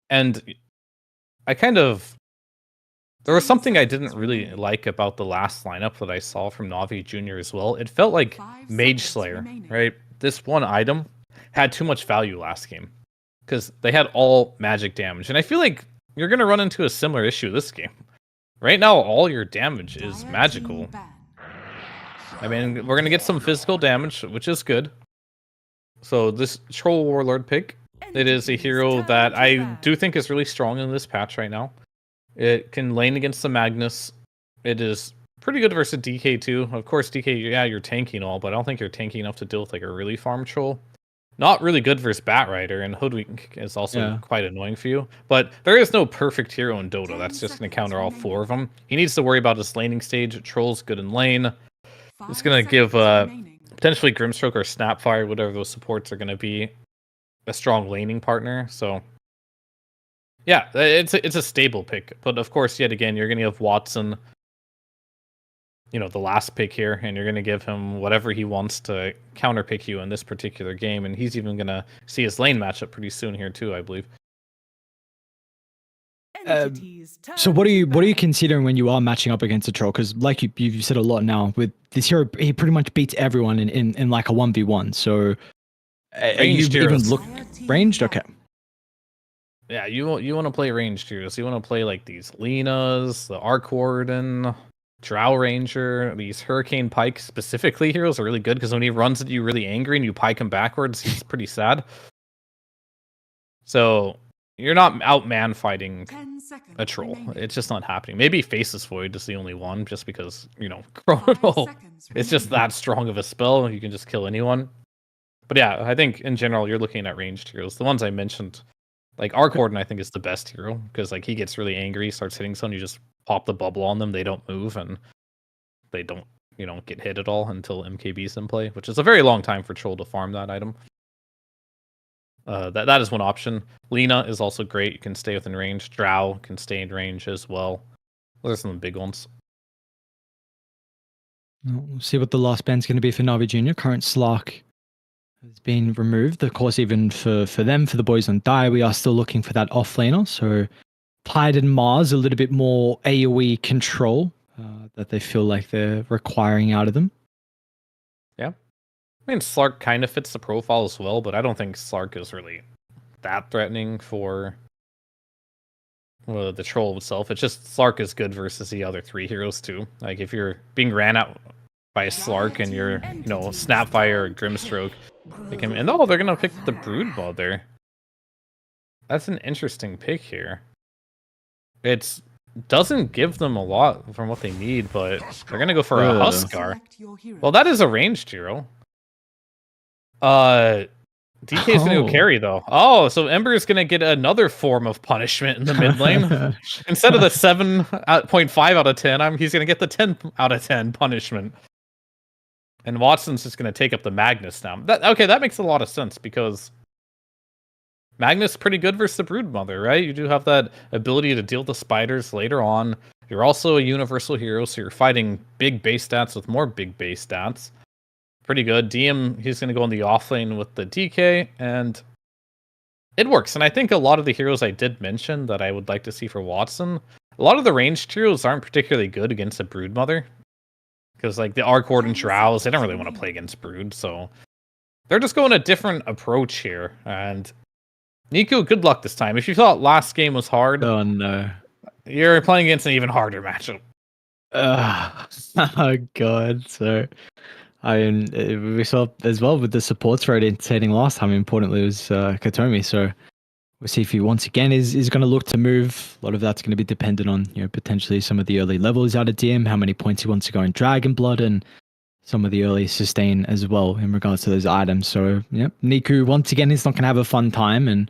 And there was something I didn't really like about the last lineup that I saw from Navi Junior as well. It felt like Mage Slayer, right? This one item had too much value last game because they had all magic damage. And I feel like you're going to run into a similar issue this game. Right now, all your damage is Dire magical. team ban. I mean, we're gonna get some physical damage, which is good. So this Troll Warlord pick, it is a hero that I do think is really strong in this patch right now. It can lane against the Magnus. It is pretty good versus DK too. Of course, DK, yeah, you're tanky and all, but I don't think you're tanky enough to deal with like a really farm troll. Not really good versus Batrider, and Hoodwink is also quite annoying for you. But there is no perfect hero in Dota. That's just going to counter all 4 of them. He needs to worry about his laning stage. Troll's good in lane. It's going to give potentially Grimstroke or Snapfire, whatever those supports are going to be, a strong laning partner. So yeah, it's a stable pick. But of course, yet again, you're going to have Watson, you know, the last pick here, and you're going to give him whatever he wants to counterpick you in this particular game, and he's even going to see his lane matchup pretty soon here too, I believe. So what are you considering when you are matching up against a troll? Because like you've said a lot now, with this hero, he pretty much beats everyone in like a 1v1. So are you even ranged? Okay. Yeah, you want to play ranged heroes. You want to play like these Lenas, the Arc Warden, Drow Ranger, these Hurricane Pike specifically heroes are really good because when he runs at you really angry and you pike him backwards, he's pretty sad. So you're not out man fighting a troll. It's just not happening. Maybe Faceless Void is the only one, just because, you know, Chrono, it's just that strong of a spell. You can just kill anyone. But yeah, I think in general you're looking at ranged heroes. The ones I mentioned, like Arc Warden, I think is the best hero because like he gets really angry, starts hitting someone, you just pop the bubble on them, they don't move, and they don't, you know, get hit at all until MKB's in play, which is a very long time for Troll to farm that item. That is one option. Lena is also great. You can stay within range. Drow can stay in range as well. Those are some of the big ones. We'll see what the last band's going to be for Navi Junior. Current Slark has been removed. Of course, even for them, for the boys on Die, we are still looking for that offlaner. So Tide and Mars, a little bit more AoE control that they feel like they're requiring out of them. Yeah. I mean, Slark kind of fits the profile as well, but I don't think Slark is really that threatening for the troll itself. It's just Slark is good versus the other 3 heroes too. Like if you're being ran out by a Slark and you're, you know, Snapfire or Grimstroke, they can, and oh, they're gonna pick the Broodmother. That's an interesting pick here. It doesn't give them a lot from what they need, but they're gonna go for a Huskar. Well, that is a ranged hero. DK is gonna go carry though. Oh, so Ember is gonna get another form of punishment in the mid lane. Instead of the 7.5 out of 10, he's gonna get the 10 out of 10 punishment. And Watson's just gonna take up the Magnus now. That makes a lot of sense because Magnus is pretty good versus the Broodmother, right? You do have that ability to deal with the spiders later on. You're also a universal hero, so you're fighting big base stats with more big base stats. Pretty good. DM, he's going to go in the off lane with the DK, and it works. And I think a lot of the heroes I did mention that I would like to see for Watson, a lot of the ranged heroes aren't particularly good against a Broodmother. Because like the Arc Warden Drows, they don't really want to play against Brood, so they're just going a different approach here. And Nico, good luck this time. If you thought last game was hard, oh no, you're playing against an even harder matchup. Oh god, so we saw as well with the supports rotating last time. Importantly, it was Katomi. So we'll see if he once again is going to look to move. A lot of that's going to be dependent on, you know, potentially some of the early levels out of DM, how many points he wants to go in Dragon Blood, and some of the early sustain as well in regards to those items. So yeah, Niku once again is not going to have a fun time, and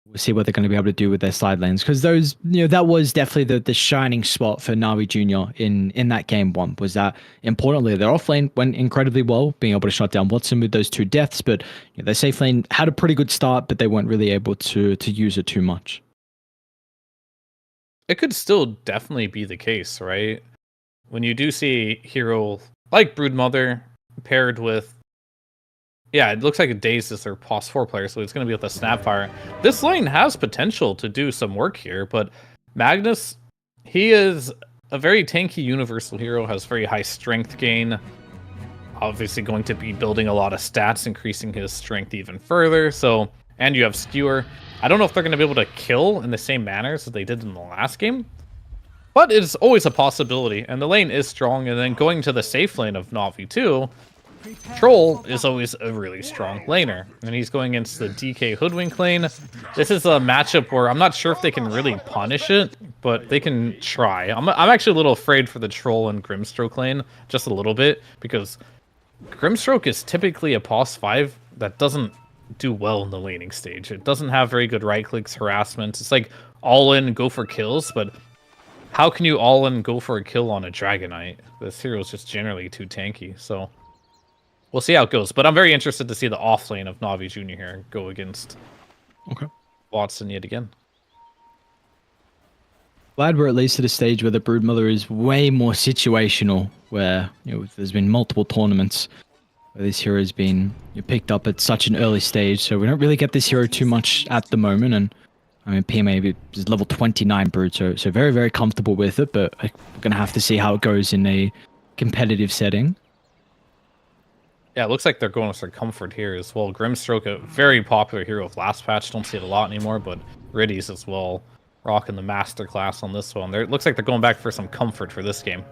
we'll see what they're going to be able to do with their side lanes, because those, you know, that was definitely the shining spot for Navi Junior in that game one, was that importantly their off lane went incredibly well, being able to shut down Watson with those 2 deaths, but you know, their safe lane had a pretty good start, but they weren't really able to use it too much. It could still definitely be the case, right? When you do see a hero like Broodmother paired with, yeah, it looks like a Daze is their pos 4 player, so it's going to be with a Snapfire. This lane has potential to do some work here, but Magnus, he is a very tanky universal hero, has very high strength gain. Obviously going to be building a lot of stats, increasing his strength even further. So, and you have Skewer. I don't know if they're going to be able to kill in the same manner as they did in the last game, But it's always a possibility, and the lane is strong, and then going to the safe lane of Na'Vi too, Troll is always a really strong laner, and he's going against the DK Hoodwink lane. This is a matchup where I'm not sure if they can really punish it, but they can try. I'm actually a little afraid for the Troll and Grimstroke lane, just a little bit, because Grimstroke is typically a pos 5 that doesn't do well in the laning stage. It doesn't have very good right clicks, harassment. It's like all in, go for kills, but how can you all in go for a kill on a Dragonite? This hero is just generally too tanky, so we'll see how it goes. But I'm very interested to see the off lane of Na'Vi Jr. here go against Watson yet again. Glad we're at least at a stage where the Broodmother is way more situational, where there's been multiple tournaments where this hero has been picked up at such an early stage, so we don't really get this hero too much at the moment. And I mean, PMA is level 29 Brood, so very, very comfortable with it, but we're going to have to see how it goes in a competitive setting. Yeah, it looks like they're going with their comfort here as well. Grimstroke, a very popular hero of last patch. Don't see it a lot anymore, but Riddies as well, rocking the masterclass on this one. It looks like they're going back for some comfort for this game.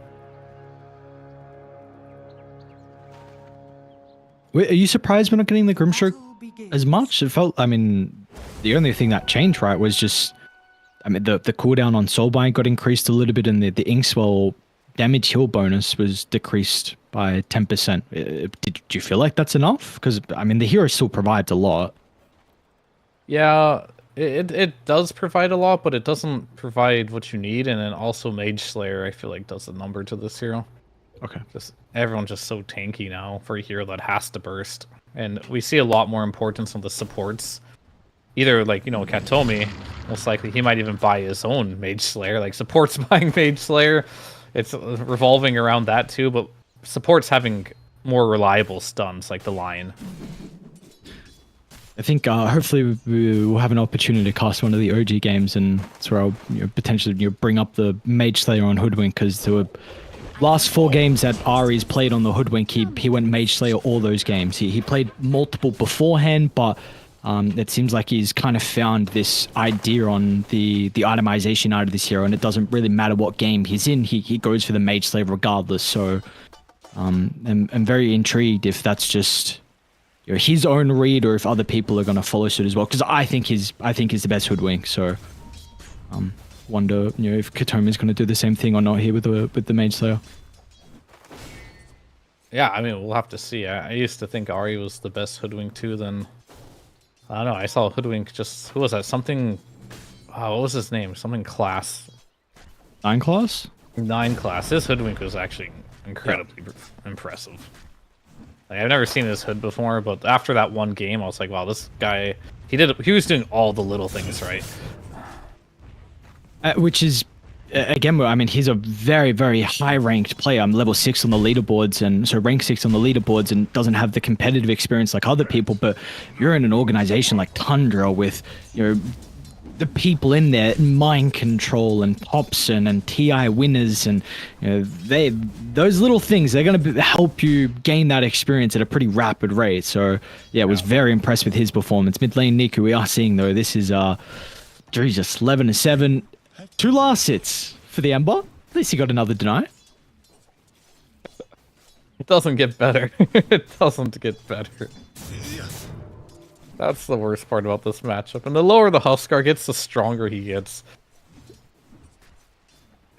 Wait, are you surprised we're not getting the Grimstroke as much? It felt, I mean, the only thing that changed, right, was just, I mean, the cooldown on Soulbind got increased a little bit, and the Inkswell damage heal bonus was decreased by 10%. Do you feel like that's enough? Because, I mean, the hero still provides a lot. Yeah, it does provide a lot, but it doesn't provide what you need, and then also Mage Slayer, I feel like, does a number to this hero. Okay. Everyone's just so tanky now for a hero that has to burst. And we see a lot more importance on the supports. Either, like, Katomi, most likely he might even buy his own Mage Slayer. Like, support's buying Mage Slayer. It's revolving around that too, but support's having more reliable stuns, like the Lion. I think hopefully we will have an opportunity to cast one of the OG games, and that's where I'll potentially bring up the Mage Slayer on Hoodwink, because there were last 4 games that Ari's played on the Hoodwink, he went Mage Slayer all those games. He played multiple beforehand, but it seems like he's kind of found this idea on the itemization out of this hero, and it doesn't really matter what game he's in, he goes for the Mage Slayer regardless. So I'm very intrigued if that's just his own read, or if other people are going to follow suit as well, because I think he's the best Hoodwink. So wonder if Katomi's going to do the same thing or not here with the Mage Slayer. Yeah, I mean, we'll have to see. I used to think Ari was the best Hoodwink too, then I don't know, I saw Hoodwink just, who was that? Something, what was his name? Something Class. 9 class? 9 class. His Hoodwink was actually incredibly impressive. Like, I've never seen this hood before, but after that one game, I was like, wow, this guy, he was doing all the little things right. Which is, again, I mean, he's a very, very high-ranked player. I'm level 6 on the leaderboards, and so rank 6 on the leaderboards, and doesn't have the competitive experience like other people. But you're in an organization like Tundra with, the people in there, Mind Control and Popson and TI winners, and those little things, they're going to help you gain that experience at a pretty rapid rate. So yeah, I was very impressed with his performance. Mid lane Niku, we are seeing though, this is just 11-7. 2 last hits for the Ember. At least he got another deny. It doesn't get better. It doesn't get better. That's the worst part about this matchup. And the lower the Huskar gets, the stronger he gets.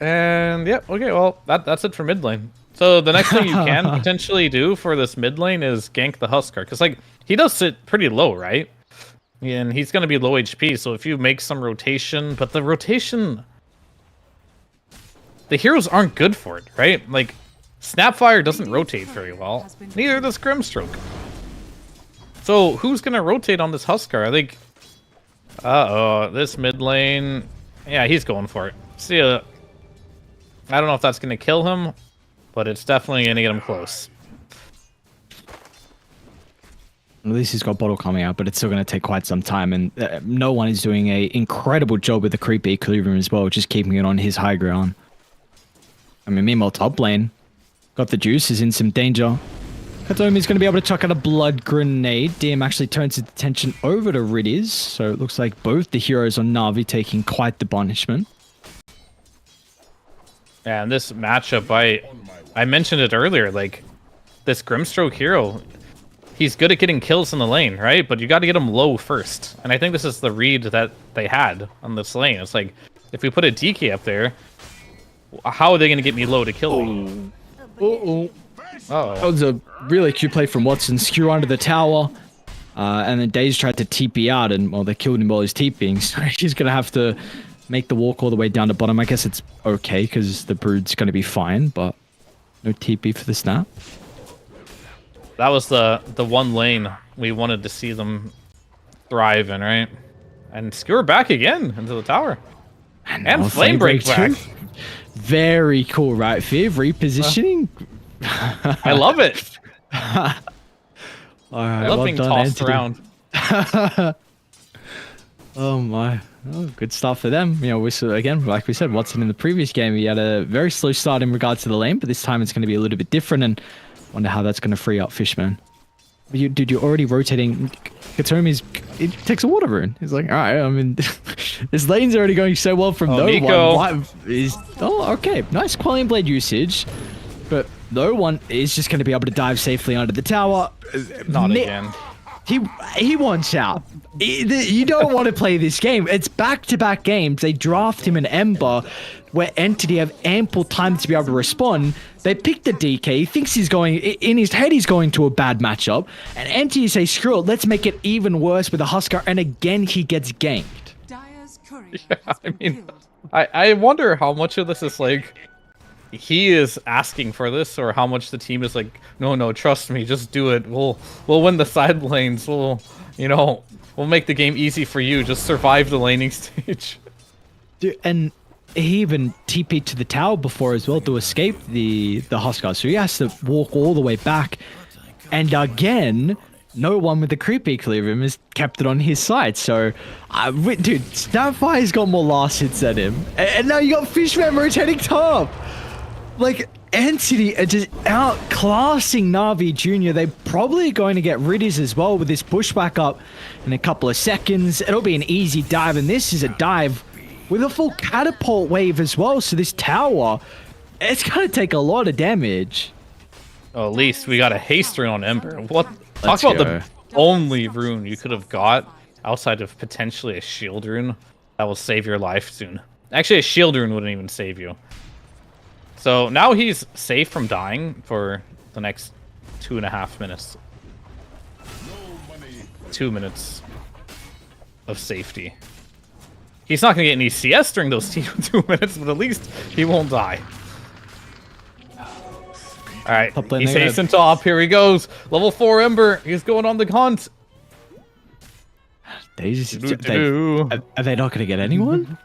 And yeah, okay, well, that's it for mid lane. So the next thing you can potentially do for this mid lane is gank the Huskar. Because, like, he does sit pretty low, right? And he's going to be low HP, so if you make some rotation, but the rotation, the heroes aren't good for it, right? Like, Snapfire doesn't rotate very well. Neither does Grimstroke. So who's going to rotate on this Huskar? I think, this mid lane, yeah, he's going for it. See ya. I don't know if that's going to kill him, but it's definitely going to get him close. At least he's got bottle coming out, but it's still going to take quite some time, and no one is doing an incredible job with the creep equilibrium as well, just keeping it on his high ground. I mean, meanwhile, top lane got the juice, is in some danger. Katomi's going to be able to chuck out a blood grenade. DM actually turns his attention over to Riddies, so it looks like both the heroes on Na'Vi taking quite the punishment. And this matchup, I mentioned it earlier, like this Grimstroke hero, he's good at getting kills in the lane, right? But you got to get him low first. And I think this is the read that they had on this lane. It's like, if we put a DK up there, how are they going to get me low to kill me? Uh-oh. That was a really cute play from Watson. Skew under the tower. And then Daze tried to TP out, and, well, they killed him while he's TPing. So he's going to have to make the walk all the way down to bottom. I guess it's okay, because the Brood's going to be fine, but no TP for the snap. That was the one lane we wanted to see them thrive in, right? And Skewer back again into the tower. And Flame Break back. Very cool, right? Viv repositioning. I love it. All right, I love being tossed around. Oh my. Oh, good stuff for them. You know, again, like we said, Watson in the previous game, he had a very slow start in regards to the lane, but this time it's going to be a little bit different, and wonder how that's going to free up Fishman. Dude, you're already rotating. Katomi's, it takes a water rune. He's like, all right, I mean, this lane's already going so well from no Nico. one. Okay, nice Quelling Blade usage, but no one is just going to be able to dive safely under the tower. Not again. He wants out. You don't want to play this game. It's back-to-back games. They draft him an Ember where Entity have ample time to be able to respond. They pick the DK. He thinks he's going... In his head, he's going to a bad matchup. And Entity say, screw it, let's make it even worse with a Huskar. And again, he gets ganked. Dire's courier Yeah, has I been mean, killed. I wonder how much of this is like he is asking for this, or how much the team is like, no, trust me, just do it. We'll win the side lanes. We'll make the game easy for you. Just survive the laning stage. Dude, and he even TP'd to the tower before as well to escape the Huskar. So he has to walk all the way back. And again, no one with the creepy clear him has kept it on his side. So, dude, Snapfire's got more last hits than him. And now you got Fishman rotating top. Like, Entity are just outclassing Na'Vi Jr. They're probably going to get Riddies as well with this pushback up in a couple of seconds. It'll be an easy dive, and this is a dive with a full catapult wave as well. So this tower, it's going to take a lot of damage. Oh, at least we got a haste rune on Ember. What? Let's Talk about go. the only rune you could have got outside of potentially a shield rune that will save your life soon. Actually, a shield rune wouldn't even save you. So now he's safe from dying for the next 2.5 minutes. 2 minutes of safety. He's not going to get any CS during those 2 minutes, but at least he won't die. Alright, he's hasting top. Here he goes. Level 4 Ember. He's going on the hunt. Are they not going to get anyone?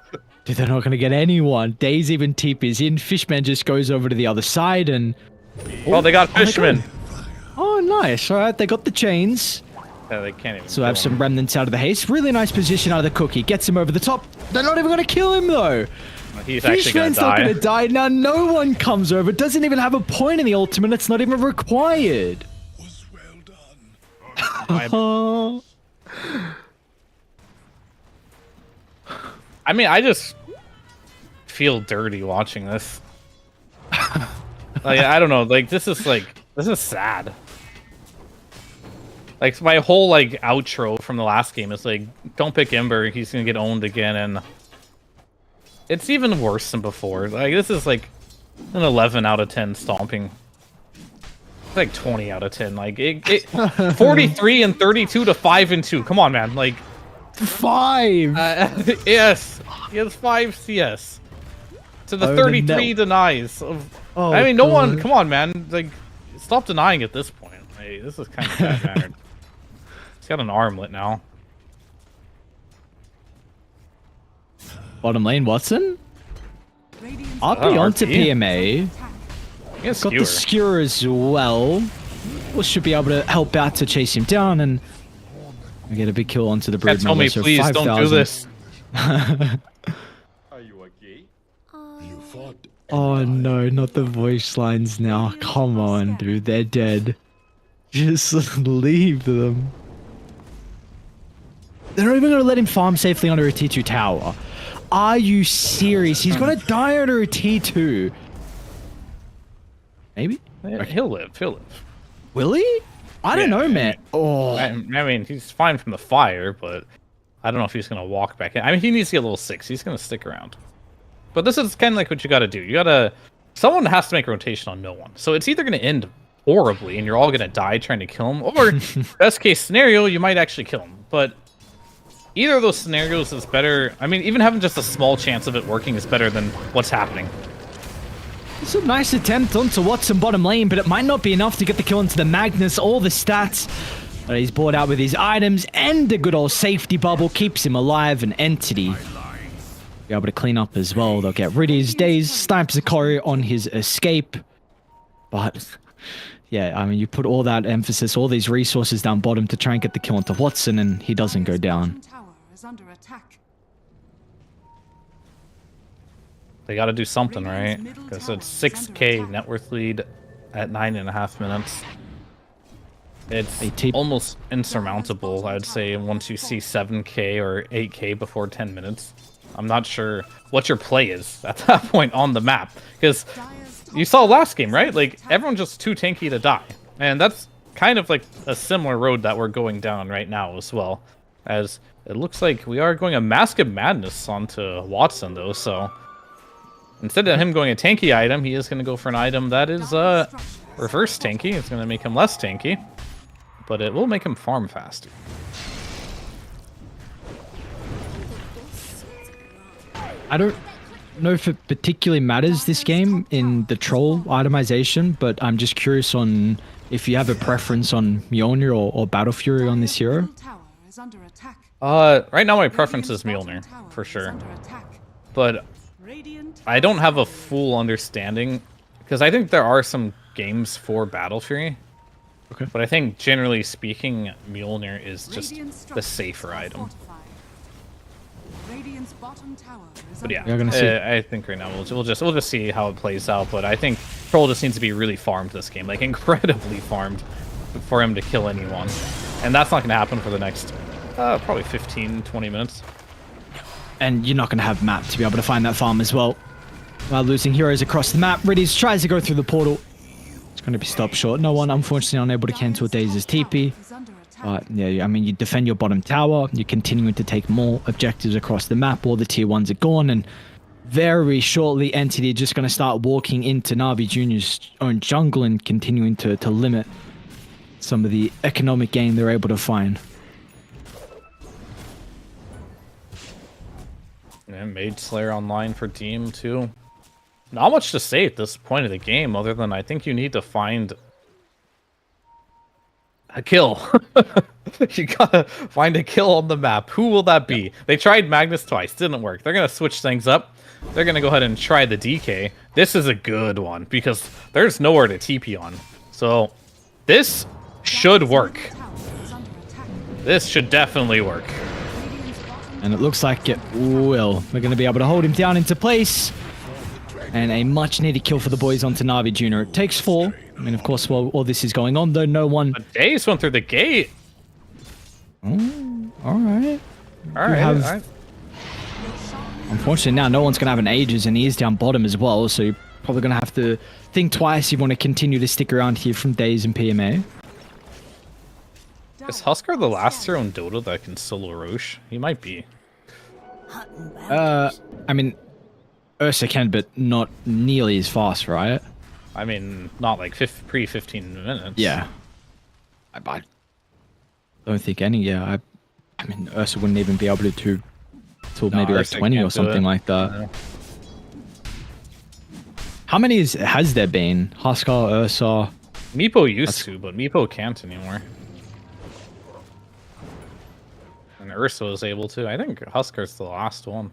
Dude, they're not going to get anyone. Daze even TP's in. Fishman just goes over to the other side and... Oh, they got Fishman. Oh, nice. All right, they got the chains. Yeah, they can't even So have some remnants out of the haste. Really nice position out of the cookie. Gets him over the top. They're not even going to kill him, though. He's actually going Fishman's to not die. going to die. Now, no one comes over. Doesn't even have a point in the ultimate. It's not even required. Was well done. Oh. I mean, I just feel dirty watching this. Like, I don't know. Like, this is sad. Like, my whole, like, outro from the last game is like, don't pick Ember, he's gonna get owned again, and it's even worse than before. Like, this is like an 11 out of 10 stomping. It's like 20 out of 10. Like, 43 and 32 to 5 and 2. Come on, man. Like, 5. yes, he has 5 CS to the Oh, 33 denies. Oh, I mean, no one. God. Come on, man. Like, stop denying at this point. Hey, this is kind of bad mannered. He's got an armlet now. Bottom lane, Watson. Radiant's RP Oh, onto RP. PMA. attack. He has Got the skewer as well. We should be able to help out to chase him down and we get a big kill onto the Brood. Tell me, so please, don't do 5,000. this. Are you okay? You fought. Oh no, not the voice lines now. Come on, dude, they're dead. Just leave them. They're not even gonna let him farm safely under a T2 tower. Are you serious? He's gonna die under a T2. Maybe? He'll live. He'll live. Will he? I don't know, man. Oh, I mean, he's fine from the fire, but I don't know if he's gonna walk back in. I mean, he needs to get level 6. He's gonna stick around. But this is kind of like what you gotta do. You gotta... Someone has to make a rotation on no one. So it's either gonna end horribly and you're all gonna die trying to kill him, or best case scenario, you might actually kill him. But either of those scenarios is better. I mean, even having just a small chance of it working is better than what's happening. it's a nice attempt onto Watson bottom lane, but it might not be enough to get the kill into the Magnus. All the stats that he's brought out with his items and a good old safety bubble keeps him alive. An Entity be able to clean up as well. They'll get rid of his days, snipe Zakari on his escape. But yeah, I mean, you put all that emphasis, all these resources down bottom to try and get the kill onto Watson, and he doesn't go down. Tower is under attack. They got to do something, right? Because it's 6k net worth lead at 9.5 minutes. It's almost insurmountable, I'd say, once you see 7k or 8k before 10 minutes. I'm not sure what your play is at that point on the map. Because you saw last game, right? Like, everyone's just too tanky to die. And that's kind of like a similar road that we're going down right now as well. As it looks like we are going a Mask of Madness onto Watson, though, so... Instead of him going a tanky item, he is going to go for an item that is reverse tanky. It's going to make him less tanky, but it will make him farm faster. I don't know if it particularly matters this game in the troll itemization, but I'm just curious on if you have a preference on Mjolnir or Battle Fury on this hero. Tower is under attack. Right now my preference is Mjolnir, for sure. But I don't have a full understanding, because I think there are some games for Battle Fury. Okay. But I think, generally speaking, Mjolnir is just the safer item. But yeah, You're gonna see. I think right now we'll just see how it plays out. But I think Troll just needs to be really farmed this game, like incredibly farmed, for him to kill anyone. And that's not going to happen for the next probably 15-20 minutes. And you're not going to have map to be able to find that farm as well. While losing heroes across the map, Riddies tries to go through the portal. It's going to be stopped short. No one, unfortunately, unable to cancel Daze's TP. But yeah, I mean, you defend your bottom tower. You're continuing to take more objectives across the map. All the tier 1s are gone. And very shortly, Entity just going to start walking into Na'Vi Jr.'s own jungle and continuing to limit some of the economic gain they're able to find. And Mage Slayer online for team too. Not much to say at this point of the game, other than I think you need to find a kill. You gotta find a kill on the map. Who will that be? They tried Magnus twice, didn't work. They're gonna switch things up. They're gonna go ahead and try the DK. This is a good one because there's nowhere to TP on. So this should work. This should definitely work. And it looks like it will. We're going to be able to hold him down into place. And a much needed kill for the boys onto Na'Vi Jr. It takes 4. I mean, of course, while all this is going on, though, no one... But Daze went through the gate. Oh, alright. Alright. Unfortunately, now no one's going to have an Aegis, and he is down bottom as well, so you're probably going to have to think twice if you want to continue to stick around here from Daze and PMA. Is Huskar the last hero in Dota that can solo Roche? He might be. I mean, Ursa can, but not nearly as fast, right? I mean, not like pre-15 minutes. Yeah. I don't think any, yeah. I mean, Ursa wouldn't even be able to do till maybe like Ursa 20 or can't do something it. like that. Yeah. How many has there been? Huskar, Ursa... Meepo used to, but Meepo can't anymore. And Ursa was able to. I think Huskar's the last one.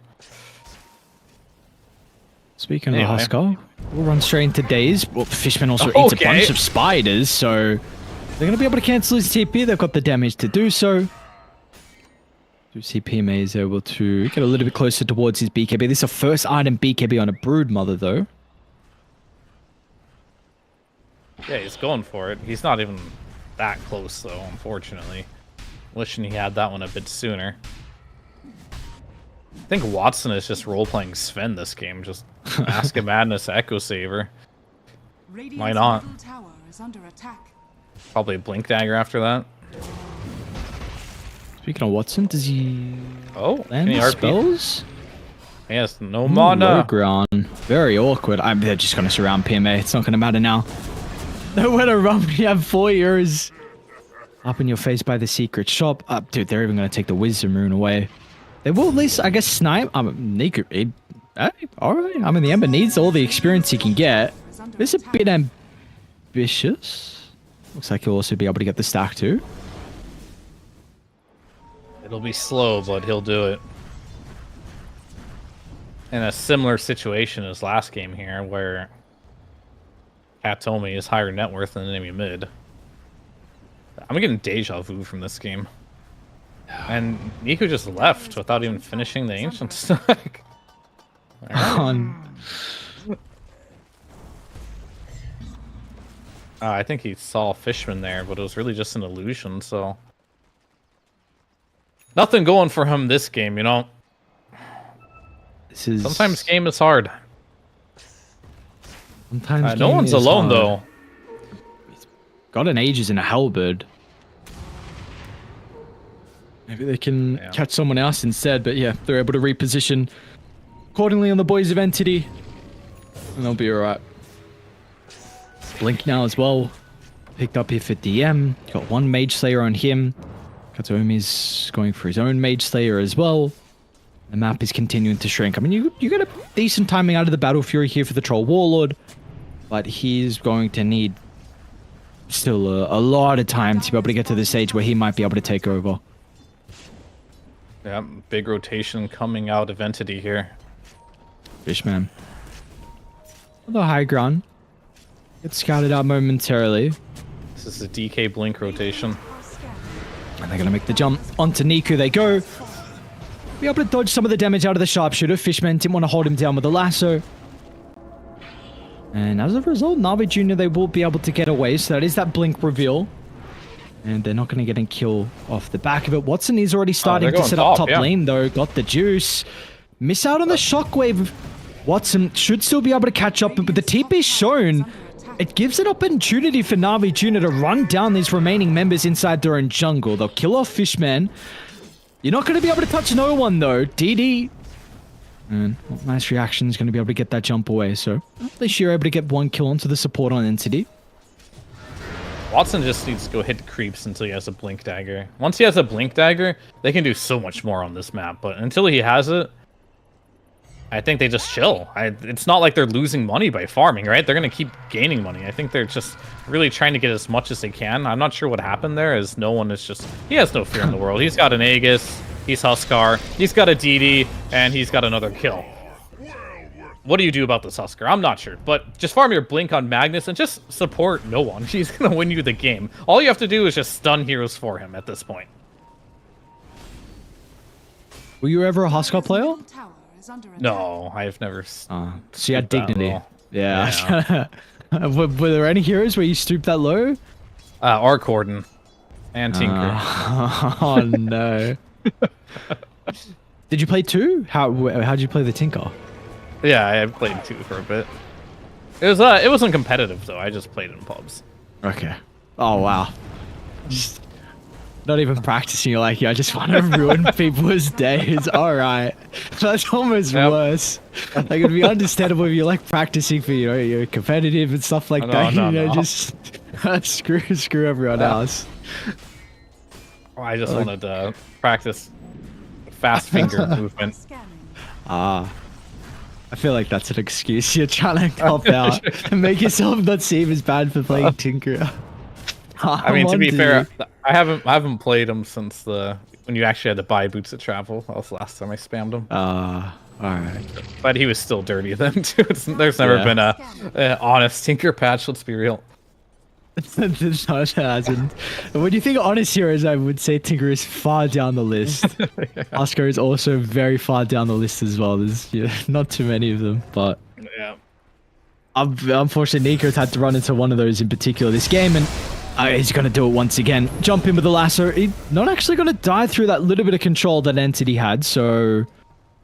Speaking Anyway. of Huskar, we'll run straight into Daze. Well, Fishman also eats a bunch of spiders, so they're going to be able to cancel his TP. They've got the damage to do so. PMA is able to get a little bit closer towards his BKB. This is a first item BKB on a Brood Mother, though. Yeah, he's going for it. He's not even that close, though, unfortunately. Wishing he had that one a bit sooner. I think Watson is just role-playing Sven this game. Just Mask of Madness Echo Saver. Radiant's Why not? middle tower is under attack. Probably a blink dagger after that. Speaking of Watson, does he Oh, land any the RP? spells? Yes, no Low mana. ground. Very awkward. They're just going to surround PMA. It's not going to matter now. Nowhere to run. We have 4 years. Up in your face by the secret shop. Dude, they're even going to take the wisdom rune away. They will at least, I guess, snipe. Nico, alright. I mean, the Ember needs all the experience he can get. This is a bit ambitious. Looks like he'll also be able to get the stack too. It'll be slow, but he'll do it. In a similar situation as last game here, where Katomi is higher net worth than enemy mid. I'm getting deja vu from this game. And Nico just left without even finishing the ancient stack. I think he saw Fishman there, but it was really just an illusion, so... Nothing going for him this game, you know? Sometimes game is hard. Sometimes no one's alone, though. Got an Aegis and a Halberd. Maybe they can catch someone else instead, but yeah, they're able to reposition accordingly on the boys of Entity. And they'll be alright. Blink now as well. Picked up here for DM. Got one Mage Slayer on him. Katomi's going for his own Mage Slayer as well. The map is continuing to shrink. I mean, you get a decent timing out of the Battle Fury here for the Troll Warlord. But he's going to need still a lot of time to be able to get to the stage where he might be able to take over. Yeah, big rotation coming out of Entity here. Fishman. The high ground. Gets scouted out momentarily. This is a DK Blink rotation. And they're going to make the jump onto Niku. They go. Be able to dodge some of the damage out of the sharpshooter. Fishman didn't want to hold him down with a lasso. And as a result, Navi Jr. they will be able to get away. So that is that blink reveal. And they're not going to get a kill off the back of it. Watson is already starting to set up top lane, though. Got the juice. Miss out on the shockwave. Watson should still be able to catch up, but with the TP shown, it gives an opportunity for Navi Jr. to run down these remaining members inside their own jungle. They'll kill off Fishman. You're not going to be able to touch no one, though. DD. And nice reaction is going to be able to get that jump away. So at least you're able to get one kill onto the support on Entity. Watson just needs to go hit the creeps until he has a blink dagger. Once he has a blink dagger, they can do so much more on this map. But until he has it, I think they just chill. It's not like they're losing money by farming, right? They're going to keep gaining money. I think they're just really trying to get as much as they can. I'm not sure what happened there, as no one is just... He has no fear in the world. He's got an Aegis, he's Huskar, he's got a DD, and he's got another kill. What do you do about this Huskar? I'm not sure. But just farm your blink on Magnus and just support no one. He's going to win you the game. All you have to do is just stun heroes for him at this point. Were you ever a Huskar player? No, I've never... So you had dignity. Yeah. Were there any heroes where you stooped that low? Arcorden. And Tinker. Oh, no. Did you play two? How'd you play the Tinker? Yeah, I played two for a bit. It wasn't competitive though. I just played in pubs. Okay. Oh wow. Just not even practicing. You're like, yeah, I just want to ruin people's days. All right, that's almost worse. Like it'd be understandable if you're like practicing for you're competitive and stuff like that. No. Just screw everyone else. I just wanted to practice fast finger movement. I feel like that's an excuse. You're trying to help out and make yourself not seem as bad for playing Tinker. I mean, to be fair, I haven't played him since when you actually had to buy Boots of Travel. That was the last time I spammed him. Alright. But he was still dirty then too. There's never been an honest Tinker patch. Let's be real. It hasn't. When you think of honest heroes, I would say Tinker is far down the list. Huskar is also very far down the list as well. There's not too many of them, but yeah. Unfortunately, Nico's had to run into one of those in particular this game, and he's going to do it once again. Jump in with the lasso. He's not actually going to die through that little bit of control that Entity had, so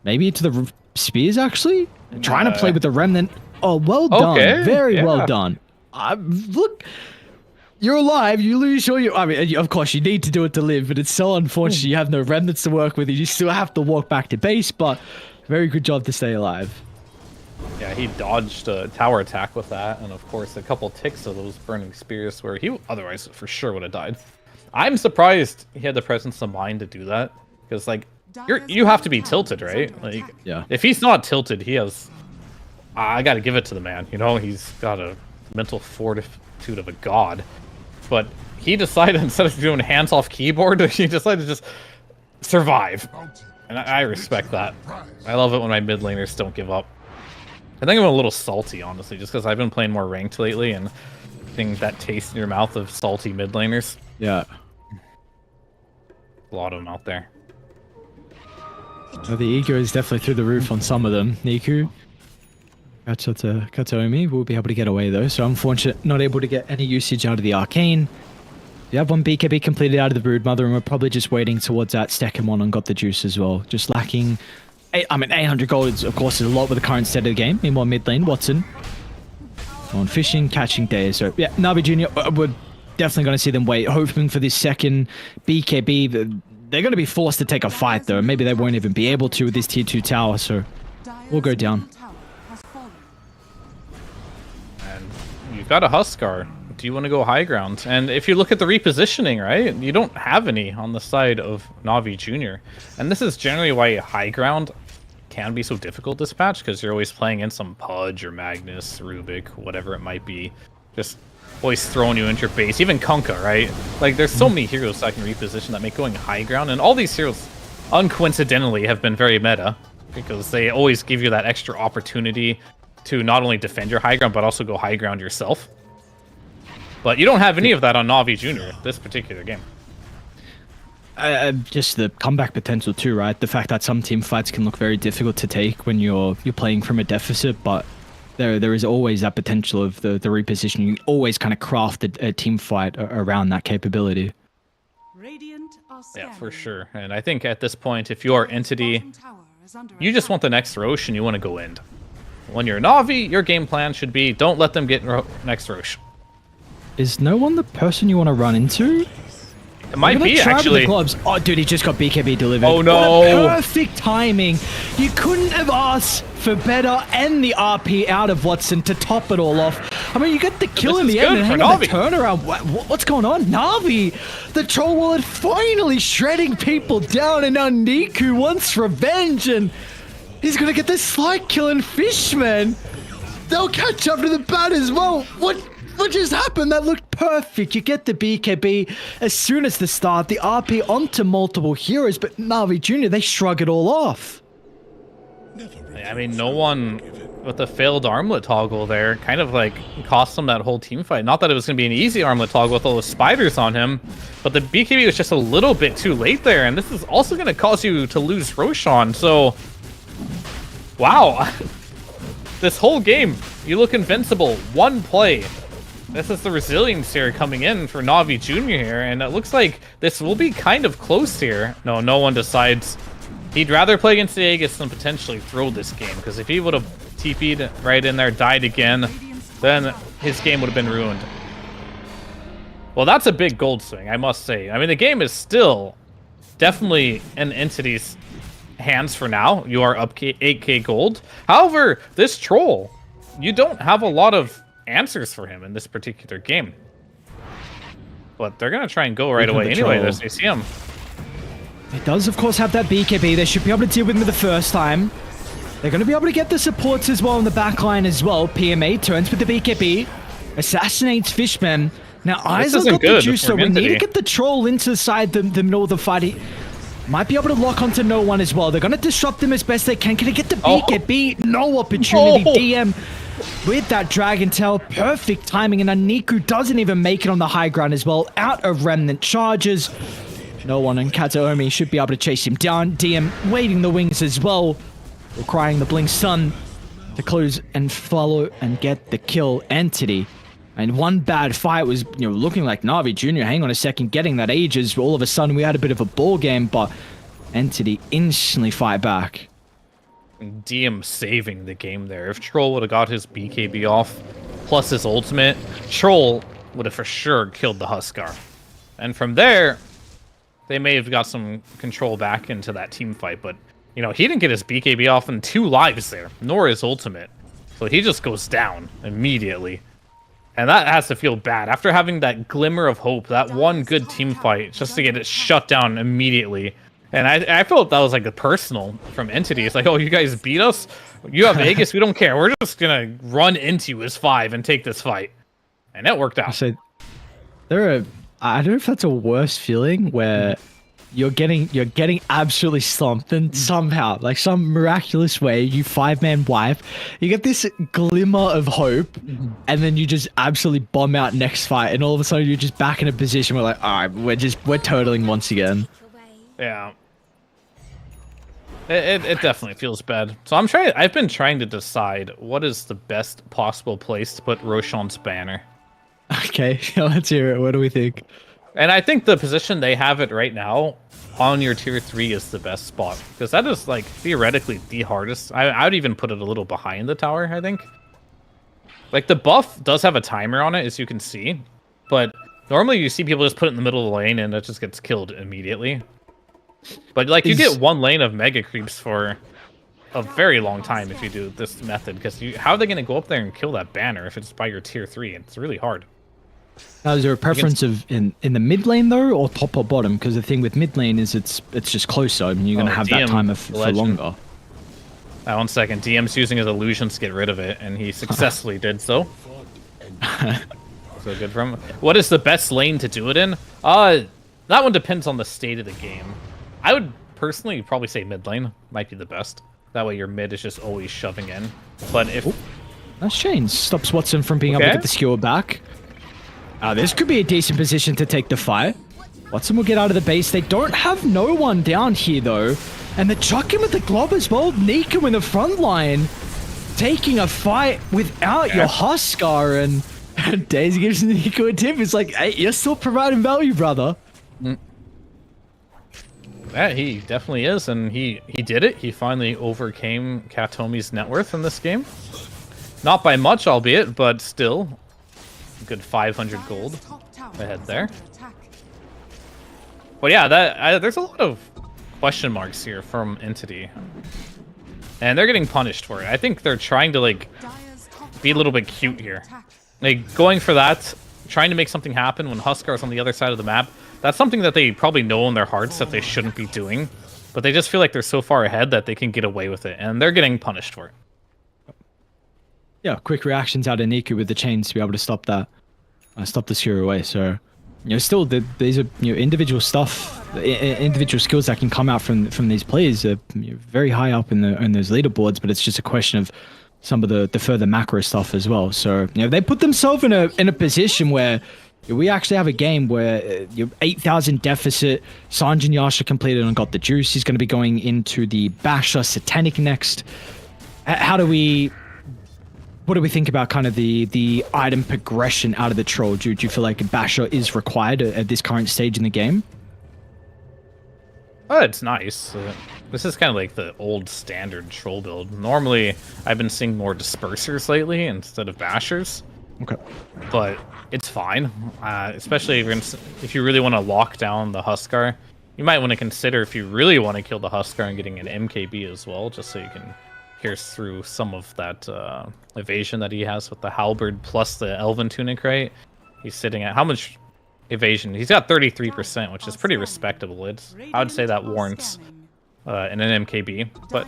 maybe into the spears, actually? Trying to play with the Remnant. Oh, well done. Very well done. Look, you're alive. You lose all your. I mean, of course, you need to do it to live, but it's so unfortunate you have no remnants to work with. You still have to walk back to base, but very good job to stay alive. Yeah, he dodged a tower attack with that, and of course a couple ticks of those burning spears where he otherwise for sure would have died. I'm surprised he had the presence of mind to do that, because like you have to be tilted, right? Like, yeah. If he's not tilted, he has. I got to give it to the man. You know, he's got a mental fortitude of a god. But he decided, instead of doing hands off keyboard, he decided to just survive. And I respect that. I love it when my mid laners don't give up. I think I'm a little salty, honestly, just because I've been playing more ranked lately and getting that taste in your mouth of salty mid laners. Yeah. A lot of them out there. Well, the ego is definitely through the roof on some of them. Niku. Gotcha to Katomi. We'll be able to get away though, so unfortunate not able to get any usage out of the arcane. You have one BKB completed out of the Broodmother, and we're probably just waiting towards that second one and got the juice as well. Just lacking. 800 gold is, of course, is a lot with the current state of the game. Meanwhile, mid lane, Watson on fishing, catching days. So yeah, Navi Junior, we're definitely going to see them wait, hoping for this second BKB. They're going to be forced to take a fight though. Maybe they won't even be able to with this tier 2 tower. So we'll go down. And you've got a Huskar. Do you want to go high ground? And if you look at the repositioning, right, you don't have any on the side of Navi Jr. And this is generally why high ground can be so difficult this patch, because you're always playing in some Pudge or Magnus, Rubik, whatever it might be. Just always throwing you into your base. Even Kunkka, right? Like, there's so many heroes that can reposition that make going high ground. And all these heroes, uncoincidentally, have been very meta, because they always give you that extra opportunity to not only defend your high ground, but also go high ground yourself. But you don't have any of that on Navi Jr. this particular game. Just the comeback potential too, right? The fact that some team fights can look very difficult to take when you're playing from a deficit, but there is always that potential of the repositioning. You always kind of craft a team fight around that capability. Yeah, for sure. And I think at this point, if you're Entity, you just want the next Roche and you want to go in. When you're Navi, your game plan should be don't let them get next Roche. Is no one the person you want to run into? It might be, actually. Oh, dude, he just got BKB delivered. Oh, no. What perfect timing. You couldn't have asked for better, and the RP out of Watson to top it all off. I mean, you get the kill in the end and hang on the turnaround. What's going on? Navi, the troll wallet finally shredding people down, and now Niku wants revenge, and he's going to get this slide kill and Fishman. They'll catch up to the bat as well. What just happened? That looked perfect. You get the BKB as soon as the start. The RP onto multiple heroes, but Navi Jr., they shrug it all off. I mean, no one with the failed armlet toggle there kind of like cost them that whole team fight. Not that it was going to be an easy armlet toggle with all the spiders on him, but the BKB was just a little bit too late there, and this is also going to cause you to lose Roshan. So, wow. This whole game, you look invincible. One play. This is the resilience here coming in for Navi Jr. here, and it looks like this will be kind of close here. No one decides he'd rather play against the Aegis than potentially throw this game, because if he would have TP'd right in there, died again, then his game would have been ruined. Well, that's a big gold swing, I must say. I mean, the game is still definitely in Entity's hands for now. You are up 8k gold. However, this troll, you don't have a lot of answers for him in this particular game, but they're gonna try and go right away anyway. They see him. It does, of course, have that BKB. They should be able to deal with him the first time. They're going to be able to get the supports as well in the back line as well. PMA turns with the BKB, assassinates Fishman. Now Isaac got the juice, so we need to get the troll into the middle of the fight. He might be able to lock onto no one as well. They're going to disrupt him as best they can. Can he get the BKB? No opportunity. DM with that Dragon Tail. Perfect timing, and Niku doesn't even make it on the high ground as well. Out of Remnant charges. No one, and Kataomi should be able to chase him down. DM waiting the wings as well, requiring the Blink Sun to close and follow and get the kill. Entity. And one bad fight was, looking like Navi Jr. Hang on a second, getting that Aegis. All of a sudden, we had a bit of a ball game, but Entity instantly fight back. DM saving the game there. If Troll would have got his BKB off plus his ultimate, Troll would have for sure killed the Huskar. And from there, they may have got some control back into that team fight, but you know, he didn't get his BKB off in 2 lives there, nor his ultimate. So he just goes down immediately. And that has to feel bad. After having that glimmer of hope, that one good team fight, just to get it shut down immediately. And I felt that was like a personal from Entity. It's like, oh, you guys beat us? You have Aegis? We don't care. We're just going to run into you as 5 and take this fight. And it worked out. So I don't know if that's a worse feeling where you're getting absolutely slumped, and somehow, like some miraculous way, you 5-man wipe, you get this glimmer of hope, and then you just absolutely bomb out next fight, and all of a sudden you're just back in a position where like, all right, we're totaling once again. Yeah. It definitely feels bad. So I've been trying to decide what is the best possible place to put Roshan's banner. Okay, let's hear it. What do we think? And I think the position they have it right now on your tier 3 is the best spot, because that is like theoretically the hardest. I would even put it a little behind the tower, I think. Like the buff does have a timer on it, as you can see, but normally you see people just put it in the middle of the lane and it just gets killed immediately. But like you get 1 lane of mega creeps for a very long time if you do this method, because how are they going to go up there and kill that banner if it's by your tier 3? It's really hard. Now, is there a preference of in the mid lane though, or top or bottom? Because the thing with mid lane is it's just closer. I mean, you're gonna have DM that timer for longer. 1 second. DM's using his illusions to get rid of it, and he successfully did so. So good for him. What is the best lane to do it in? That one depends on the state of the game. I would personally probably say mid lane might be the best. That way your mid is just always shoving in. But if That's changed. Stops Watson from being able to get the skewer back. This could be a decent position to take the fight. Watson will get out of the base. They don't have no one down here, though. And they're chucking with the glob as well. Nico in the front line, taking a fight without your Huskar. And Daisy gives Nico a tip. It's like, hey, you're still providing value, brother. Yeah, he definitely is. And he did it. He finally overcame Katomi's net worth in this game. Not by much, albeit, but still. Good 500 gold ahead there. But yeah, there's a lot of question marks here from Entity, and they're getting punished for it. I think they're trying to like be a little bit cute here, like going for that, trying to make something happen when Huskar's on the other side of the map. That's something that they probably know in their hearts that they shouldn't be doing, but they just feel like they're so far ahead that they can get away with it, and they're getting punished for it. Yeah, quick reactions out of Niku with the chains to be able to stop that, stop the skewer away. So, you know, still these are individual stuff, individual skills that can come out from these players. Very high up in those leaderboards, but it's just a question of some of the further macro stuff as well. So, you know, they put themselves in a position where we actually have a game where you're 8,000 deficit. Sanjin Yasha completed and got the juice. He's going to be going into the Basher Satanic next. What do we think about kind of the item progression out of the troll? Do you feel like a Basher is required at this current stage in the game? Oh, it's nice. This is kind of like the old standard troll build. Normally, I've been seeing more dispersers lately instead of bashers. Okay. But it's fine, especially if you really want to lock down the Huskar. You might want to consider if you really want to kill the Huskar and getting an MKB as well, just so you can pierce through some of that evasion that he has with the halberd plus the elven tunic, right? He's sitting at how much evasion? He's got 33%, which is pretty respectable. I would say that warrants in an MKB, but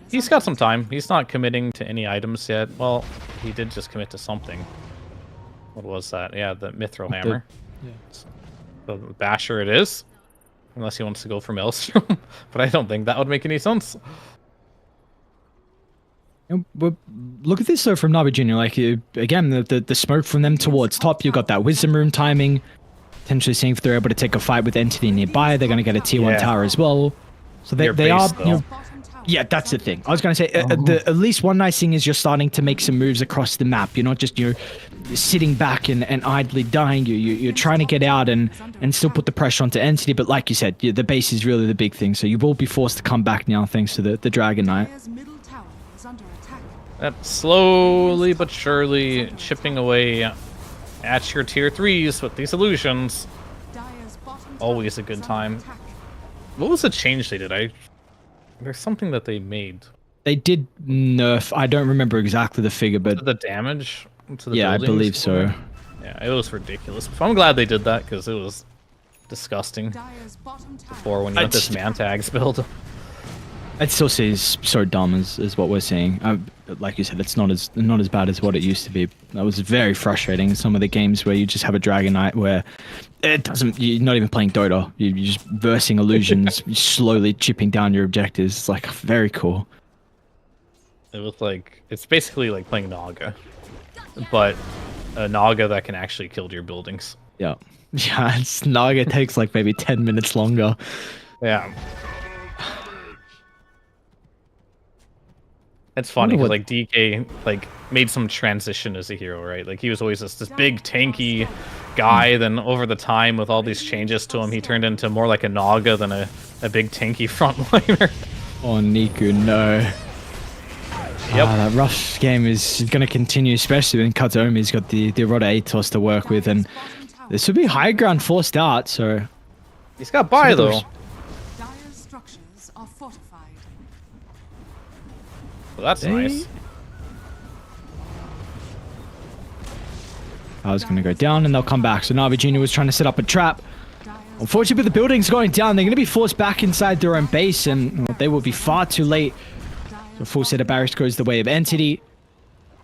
he's got some time. He's not committing to any items yet. Well, he did just commit to something. What was that? Yeah, the Mithril Hammer. Yeah. So the Basher it is, unless he wants to go for Maelstrom, but I don't think that would make any sense. But look at this though from Navi Jr. Like again, the smoke from them towards top. You've got that wisdom room timing. Potentially seeing if they're able to take a fight with Entity nearby. They're going to get a tier 1 tower as well. So they are. You know, yeah, that's the thing. I was going to say at least one nice thing is you're starting to make some moves across the map. You're not just sitting back and idly dying. You're trying to get out and still put the pressure onto Entity. But like you said, the base is really the big thing. So you will be forced to come back now thanks to the Dragon Knight. Yep, slowly but surely chipping away at your tier 3s with these illusions. Dire's bottom Always tower a good is under time. attack. What was the change they did? There's something that they made. They did nerf. I don't remember exactly the figure, but The damage to the yeah, I buildings believe so. Yeah, it was ridiculous. So I'm glad they did that because it was disgusting Dire's bottom tower. before when you had this man tags build. I'd still say it's so dumb as what we're seeing. Like you said, it's not as bad as what it used to be. That was very frustrating. Some of the games where you just have a Dragon Knight where it doesn't. You're not even playing Dota. You're just versing illusions, slowly chipping down your objectives. It's like very cool. It was like it's basically like playing Naga, but a Naga that can actually kill your buildings. Yeah, yeah. Naga takes like maybe 10 minutes longer. Yeah. It's funny because like DK like made some transition as a hero, right? Like he was always this big tanky guy. Then over the time with all these changes to him, he turned into more like a Naga than a big tanky frontliner. Oh, Niku, no. Yep. That rush game is going to continue, especially when Katomi's got the Eroda Atos to work with, and this would be high ground forced out, so... He's got by though. Dire's structures are fortified. Well, that's nice. I was going to go down and they'll come back. So Navi Jr. was trying to set up a trap. Unfortunately, the building's going down. They're going to be forced back inside their own base, and they will be far too late. The full set of barracks goes the way of Entity.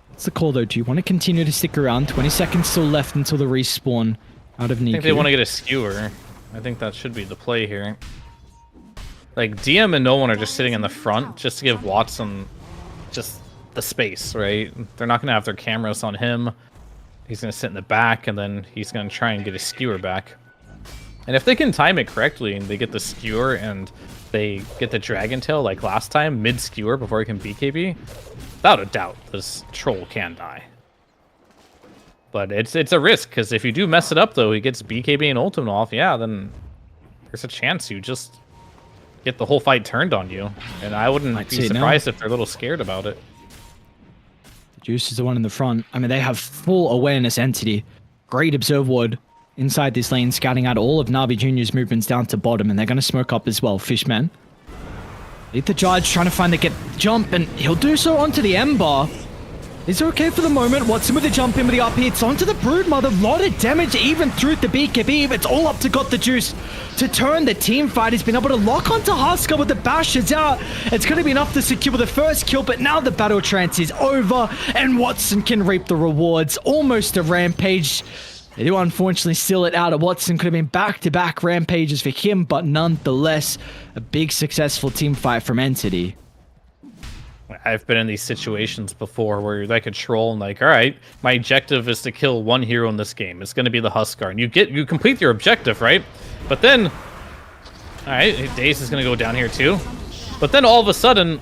What's the call though? Do you want to continue to stick around? 20 seconds still left until the respawn out of Niku. I think they want to get a skewer. I think that should be the play here. Like DM and no one are just sitting in the front just to give Watson just the space, right? They're not going to have their cameras on him. He's going to sit in the back, and then he's going to try and get a skewer back. And if they can time it correctly and they get the skewer and they get the dragon tail like last time, mid skewer before he can BKB, without a doubt, this troll can die. But it's a risk, because if you do mess it up though, he gets BKB and ultimate off, yeah, then there's a chance you just get the whole fight turned on you. And I wouldn't be surprised if they're a little scared about it. Juice is the one in the front. I mean, they have full awareness Entity. Great observe ward inside this lane, scouting out all of Navi Jr.'s movements down to bottom, and they're going to smoke up as well. Fishman. Lead the Judge trying to find the get jump, and he'll do so onto the Ember. Is it okay for the moment? Watson with the jump in with the RP. It's onto the Broodmother. A lot of damage even through the BKB. It's all up to Got the Juice to turn the team fight. He's been able to lock onto Husker with the bashes out. It's going to be enough to secure the first kill, but now the battle trance is over, and Watson can reap the rewards. Almost a rampage. They do unfortunately seal it out of Watson. Could have been back-to-back rampages for him, but nonetheless, a big successful team fight from Entity. I've been in these situations before where you're like a troll and like, all right, my objective is to kill one hero in this game. It's going to be the Huskar. And you complete your objective, right? But then, all right, Daze is going to go down here too. But then all of a sudden,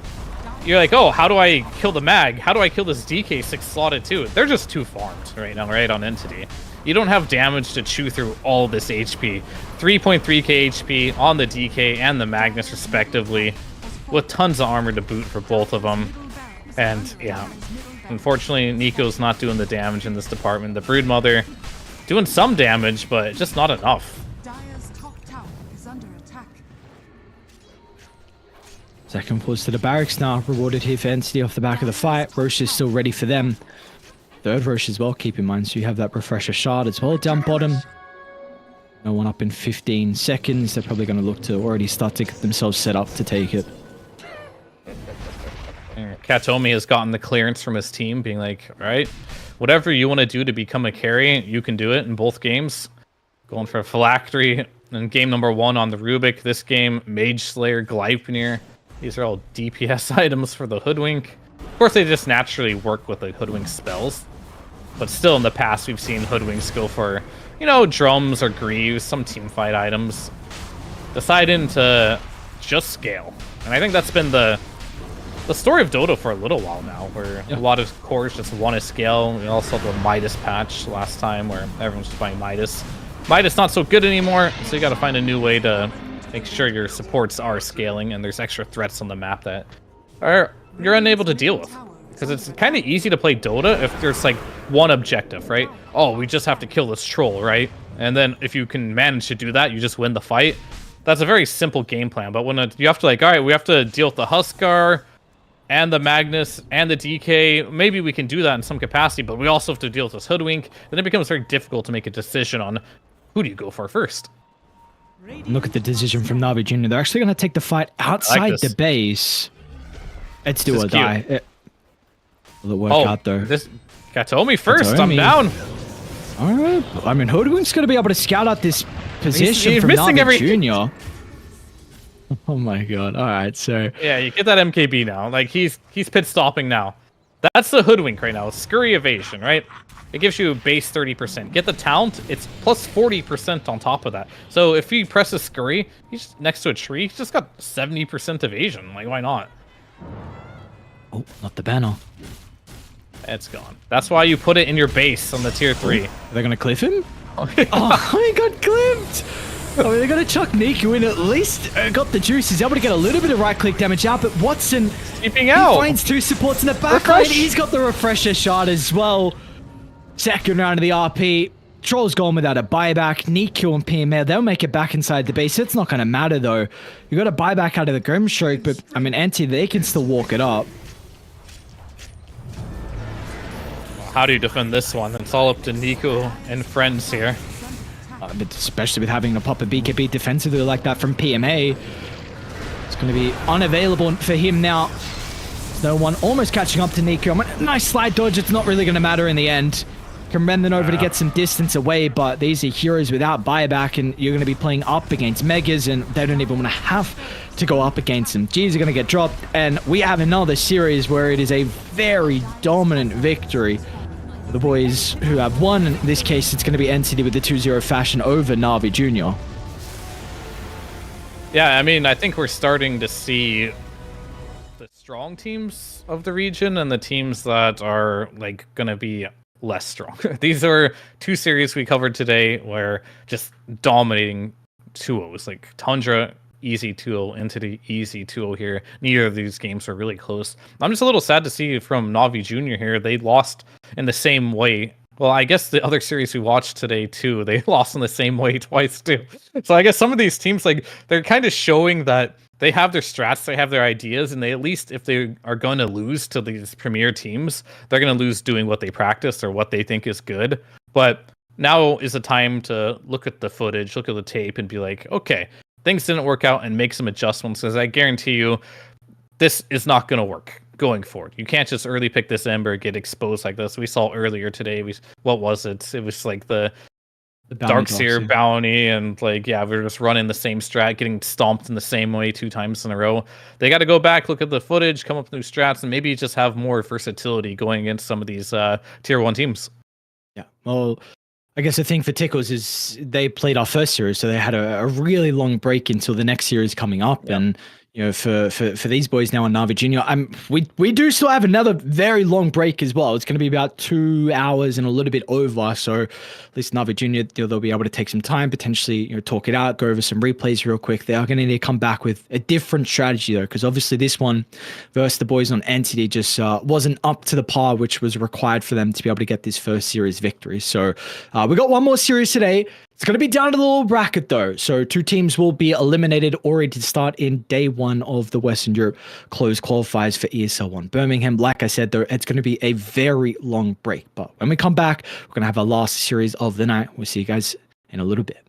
you're like, oh, how do I kill the mag? How do I kill this DK6 slotted too? They're just too farmed right now, right, on Entity. You don't have damage to chew through all this HP. 3.3k HP on the DK and the Magnus respectively, with tons of armor to boot for both of them. And yeah, unfortunately, Nico's not doing the damage in this department. The Broodmother doing some damage, but just not enough. Dire's top tower is under attack. Second push to the barracks now. Rewarded here for Entity off the back of the fight. Roche is still ready for them. Third Roche as well, keep in mind, so you have that refresher shard as well down bottom. No one up in 15 seconds. They're probably going to look to already start to get themselves set up to take it. Katomi has gotten the clearance from his team, being like, all right, whatever you want to do to become a carry, you can do it in both games. Going for a Phylactery in game number 1 on the Rubik. This game, Mage Slayer, Gleipnir. These are all DPS items for the Hoodwink. Of course, they just naturally work with the Hoodwink spells. But still, in the past, we've seen Hoodwinks go for, you know, drums or greaves, some teamfight items. Deciding to just scale. And I think that's been the story of Dota for a little while now, where a lot of cores just want to scale. We also had the Midas patch last time, where everyone's just buying Midas. Midas not so good anymore, so you got to find a new way to make sure your supports are scaling, and there's extra threats on the map that you're unable to deal with. because it's kind of easy to play Dota if there's like one objective, right? Oh, we just have to kill this troll, right? And then if you can manage to do that, you just win the fight. That's a very simple game plan. But when you have to like, all right, we have to deal with the Huskar and the Magnus and the DK. Maybe we can do that in some capacity, but we also have to deal with this Hoodwink. Then it becomes very difficult to make a decision on who do you go for first. Look at the decision from Navi Jr. They're actually going to take the fight outside the base. It's do or die. Will it work out though? This Katomi first. I'm down. All right. I mean, Hoodwink's going to be able to scout out this position he's from missing Navi Jr. Oh my god. All right. So yeah, you get that MKB now. Like he's pit stopping now. That's the Hoodwink right now. Scurry evasion, right? It gives you a base 30%. Get the talent, it's plus 40% on top of that. So if he presses Scurry, he's next to a tree, he's just got 70% evasion. Like, why not? Oh, not the banner. It's gone. That's why you put it in your base on the tier 3. Are they going to cliff him? Oh, he got clipped! I mean, they're going to chuck Niku in, at least got the juice. He's able to get a little bit of right-click damage out, but Watson, keeping out. He finds 2 supports in the back line. He's got the refresher shot as well. Second round of the RP. Troll's gone without a buyback. Niku and PML, they'll make it back inside the base. It's not going to matter, though. You got a buyback out of the Grimstroke, but, I mean, Anti, they can still walk it up. How do you defend this one? It's all up to Niku and friends here. But especially with having to pop a BKB defensively like that from PMA. It's going to be unavailable for him now. No one almost catching up to Niku. Nice slide dodge. It's not really going to matter in the end. Can rend them over to get some distance away, but these are heroes without buyback, and you're going to be playing up against Megas, and they don't even want to have to go up against them. G's are going to get dropped, and we have another series where it is a very dominant victory. The boys who have won, in this case, it's going to be NCD with the 2-0 fashion over Navi Jr. Yeah, I mean, I think we're starting to see the strong teams of the region and the teams that are like going to be less strong. These are 2 series we covered today where just dominating 2-0s, like Tundra easy 2-0, Entity easy 2-0 here. Neither of these games are really close. I'm just a little sad to see from Navi Jr. here. They lost in the same way. Well, I guess the other series we watched today too, they lost in the same way twice too. So I guess some of these teams, like, they're kind of showing that they have their strats, they have their ideas, and they, at least if they are going to lose to these premier teams, they're going to lose doing what they practice or what they think is good. But now is the time to look at the footage, look at the tape, and be like, okay, things didn't work out, and make some adjustments, because I guarantee you this is not going to work going forward. You can't just early pick this Ember, get exposed like this. We saw earlier today, what was it? It was like the Darkseer bounty, and like, yeah, we're just running the same strat, getting stomped in the same way 2 times in a row. They got to go back, look at the footage, come up with new strats, and maybe just have more versatility going against some of these tier 1 teams. Yeah, well, I guess the thing for Tickles is they played our first series, so they had a really long break until the next series coming up. Yep. And you know, for these boys now on Navi Junior, we do still have another very long break as well. It's going to be about 2 hours and a little bit over. So at least Navi Junior, they'll be able to take some time, potentially, talk it out, go over some replays real quick. They are going to need to come back with a different strategy though, because obviously this one versus the boys on Entity just wasn't up to the par which was required for them to be able to get this first series victory. So we got one more series today. It's going to be down to the little bracket, though. So 2 teams will be eliminated already to start in day 1 of the Western Europe closed qualifiers for ESL 1 Birmingham. Like I said, though, it's going to be a very long break. But when we come back, we're going to have our last series of the night. We'll see you guys in a little bit.